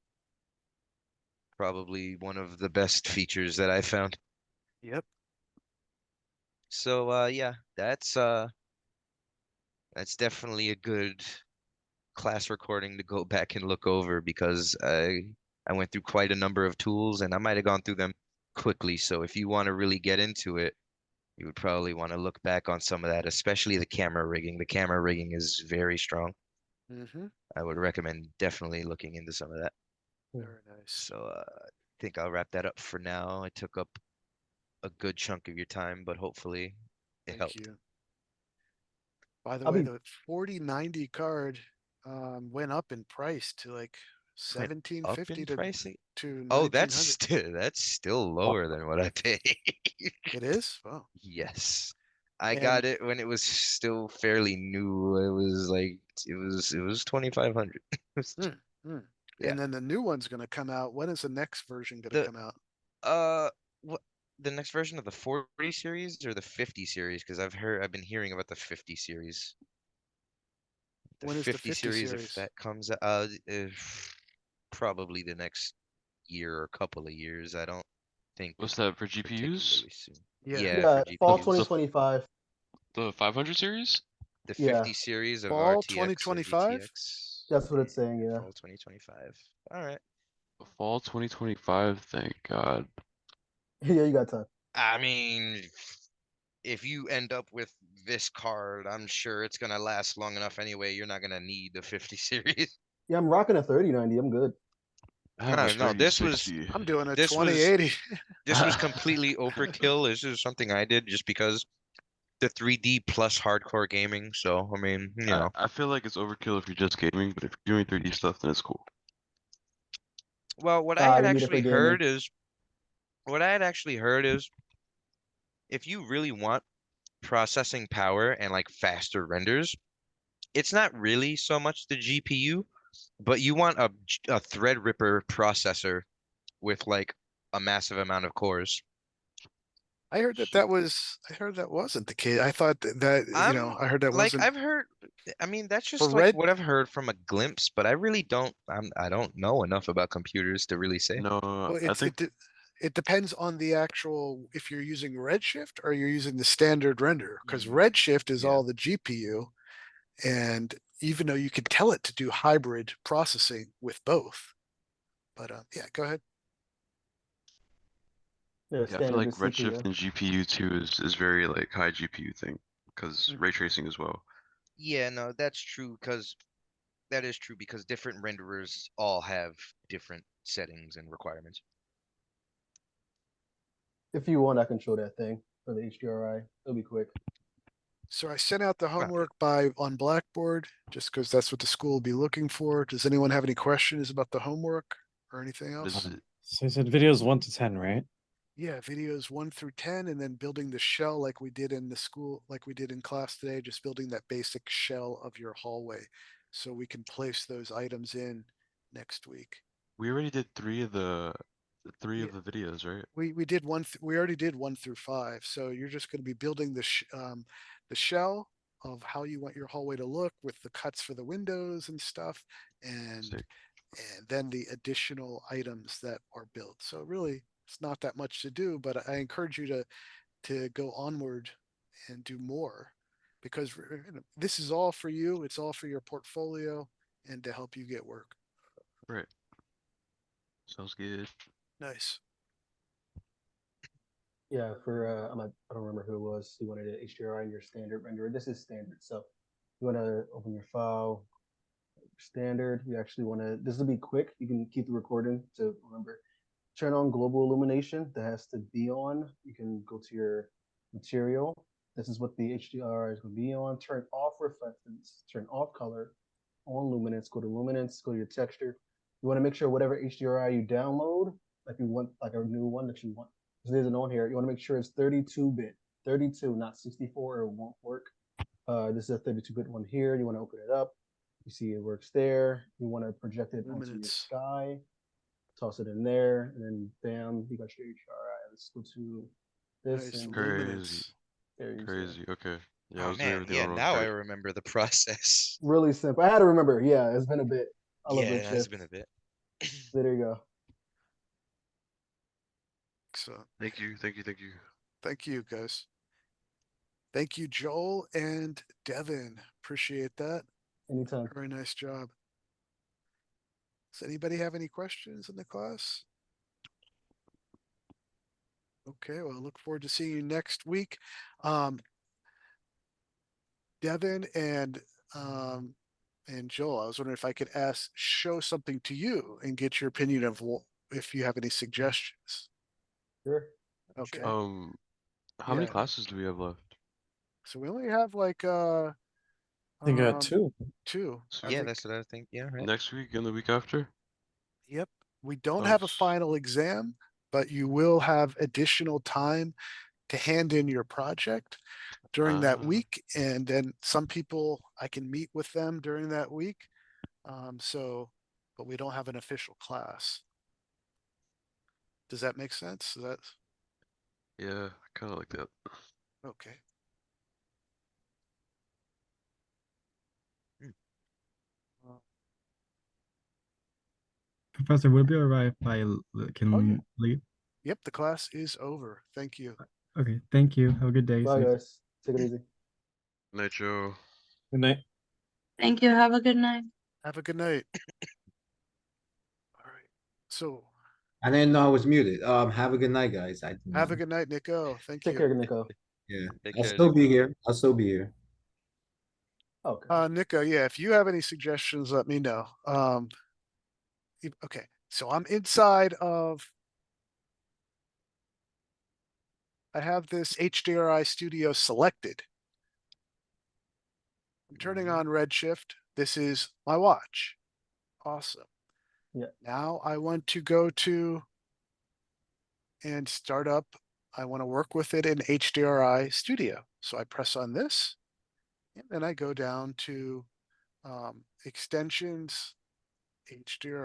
Probably one of the best features that I found. Yep. So yeah, that's definitely a good class recording to go back and look over because I went through quite a number of tools and I might have gone through them quickly. So if you want to really get into it, you would probably want to look back on some of that, especially the camera rigging. The camera rigging is very strong. I would recommend definitely looking into some of that. Very nice. So I think I'll wrap that up for now. I took up a good chunk of your time, but hopefully it Thank helped. you. By the I'll way, be- the 4090 card went up in price to like Went up 1750 in to pricing? to Oh, 1900. that's still lower than what I pay. It is? Wow. Yes. I And got it when it was still fairly new. It was like it was 2,500. hmm. Yeah. And then the new one's going to come out. When is the next version going to The come out? what the next version of the 40 series or the 50 series? Because I've been hearing about the 50 series. The When is the 50 50 series, if series? that comes probably the next year or couple of years. I don't think What's that for GPUs? particularly soon. Yeah. Yeah, Yeah, for fall GPUs. 2025. The 500 series? The Yeah. 50 series of Fall RTX or 2025? GTX. That's what it's saying, yeah. Fall 2025. All right. Fall 2025, thank God. Yeah, you got time. I mean, if you end up with this card, I'm sure it's gonna last long enough anyway. You're not gonna need the 50 series. Yeah, I'm rocking a 3090. I'm good. I have a No, this was 3060. I'm doing a this was 2080. this was completely overkill. This is something I did just because the 3D plus hardcore gaming. So I mean, you know. I feel like it's overkill if you're just gaming, but if you're doing 3D stuff, then it's cool. Well, what I had You need it for actually gaming. heard is what I had actually heard is if you really want processing power and like faster renders, it's not really so much the GPU, but you want a Threadripper processor with like a massive amount of cores. I heard that wasn't the case. I thought I heard that Like wasn't I've heard, I mean, that's for just like red. what I've heard from a glimpse, but I really don't, I don't know enough about computers to really say. No, Well, I think it depends on the actual, if you're using Redshift or you're using the standard render, because Mm, Redshift is yeah. all the GPU. And even though you could tell it to do hybrid processing with both, but yeah, go ahead. Yeah, I feel standard like is Redshift CPU. and GPU too is very like high GPU thing because ray tracing as well. Yeah, no, that's true because that is true because different renderers all have different settings and requirements. If you want, I can show that thing for the HDRI. It'll be quick. So I sent out the Right. homework on Blackboard, just because that's what the school will be looking for. Does anyone have any questions about the homework or anything What else? is it? So you said videos 1 to 10, right? Yeah, videos 1 through 10, and then building the shell like we did in the school, like we did in class today, just building that basic shell of your hallway. So we can place those items in next week. We already did three of the Yeah. of the videos, right? We did we already did 1 through 5. So you're just going to be building the shell of how you want your hallway to look with the cuts for the windows and stuff, and Sick. then the additional items that are built. So really, it's not that much to do, but I encourage you to go onward and do more, because this is all for you. It's all for your portfolio and to help you get work. Right. Sounds good. Nice. Yeah, for I don't remember who it was. You wanted an HDRI in your standard renderer. This is standard. So you want to open your file, standard. You actually want to. This will be quick. You can keep the recording to remember. Turn on global illumination. That has to be on. You can go to your material, This is what the HDR is going to be on. Turn off reflectance, turn off color, on luminance, go to luminance, go to your texture. You want to make sure whatever HDRI you download, like you want like a new one that you want, because there's an on here, you want to make sure it's 32-bit, 32, not 64, or it won't work. This is a 32-bit one here. You want to open it up. You see it works there. You want to project it onto your Luminance. sky. Toss it in there, and then bam, you got your HDRI. Let's go to this. Nice, And Crazy. luminance. there you go. Crazy, okay. Yeah, I Oh was doing man, everything yeah, wrong. now I Great. remember the process. Really simple. I had to remember. Yeah, it's been a bit. I love Yeah, it has Redshift. been a bit. There you go. So, Thank you, thank you, thank you. thank you, guys. Thank you, Joel and Devin. Appreciate that. Anytime. Very nice job. Does anybody have any questions in the class? Okay, well, I look forward to seeing you next week. Devin and Joel, I was wondering if I could show something to you and get your opinion of if you have any suggestions. Sure. Okay, How many Yeah. classes do we have left? so we only have like I think I got um, two. two. I Yeah, think. that's what I think. Yeah, right. Next week and the week after? Yep. We don't Oh, have a s- final exam, but you will have additional time to hand in your project during that Ah. week. And then some people, I can meet with them during that week. But we don't have an official class. Does that make sense? Is that Yeah, I kinda like that. okay? Professor, would it be alright if I can Oh, yeah. leave? Yep, the class is over. Thank you. Okay, thank you. Have a good day. Bye, Safe. guys. Take it easy. Night, Joe. Good night. Thank you. Have a good night. Have a good night. All right. So I didn't know I was muted. Have a good night, guys. I didn't have a know. good night, Nico. Thank Take you. care, Nico. Yeah, Take I'll care, still be Nico. here. I'll still be here. Okay. Nico, yeah, if you have any suggestions, let me know. Okay, so I'm inside of. I have this HDRI Studio selected. I'm turning Mm-hmm. on Redshift. This is my watch. Awesome. Yeah. Now I want to go to and start up. I want to work with it in HDRI Studio. So I press on this and then I go down to extensions, HDRI.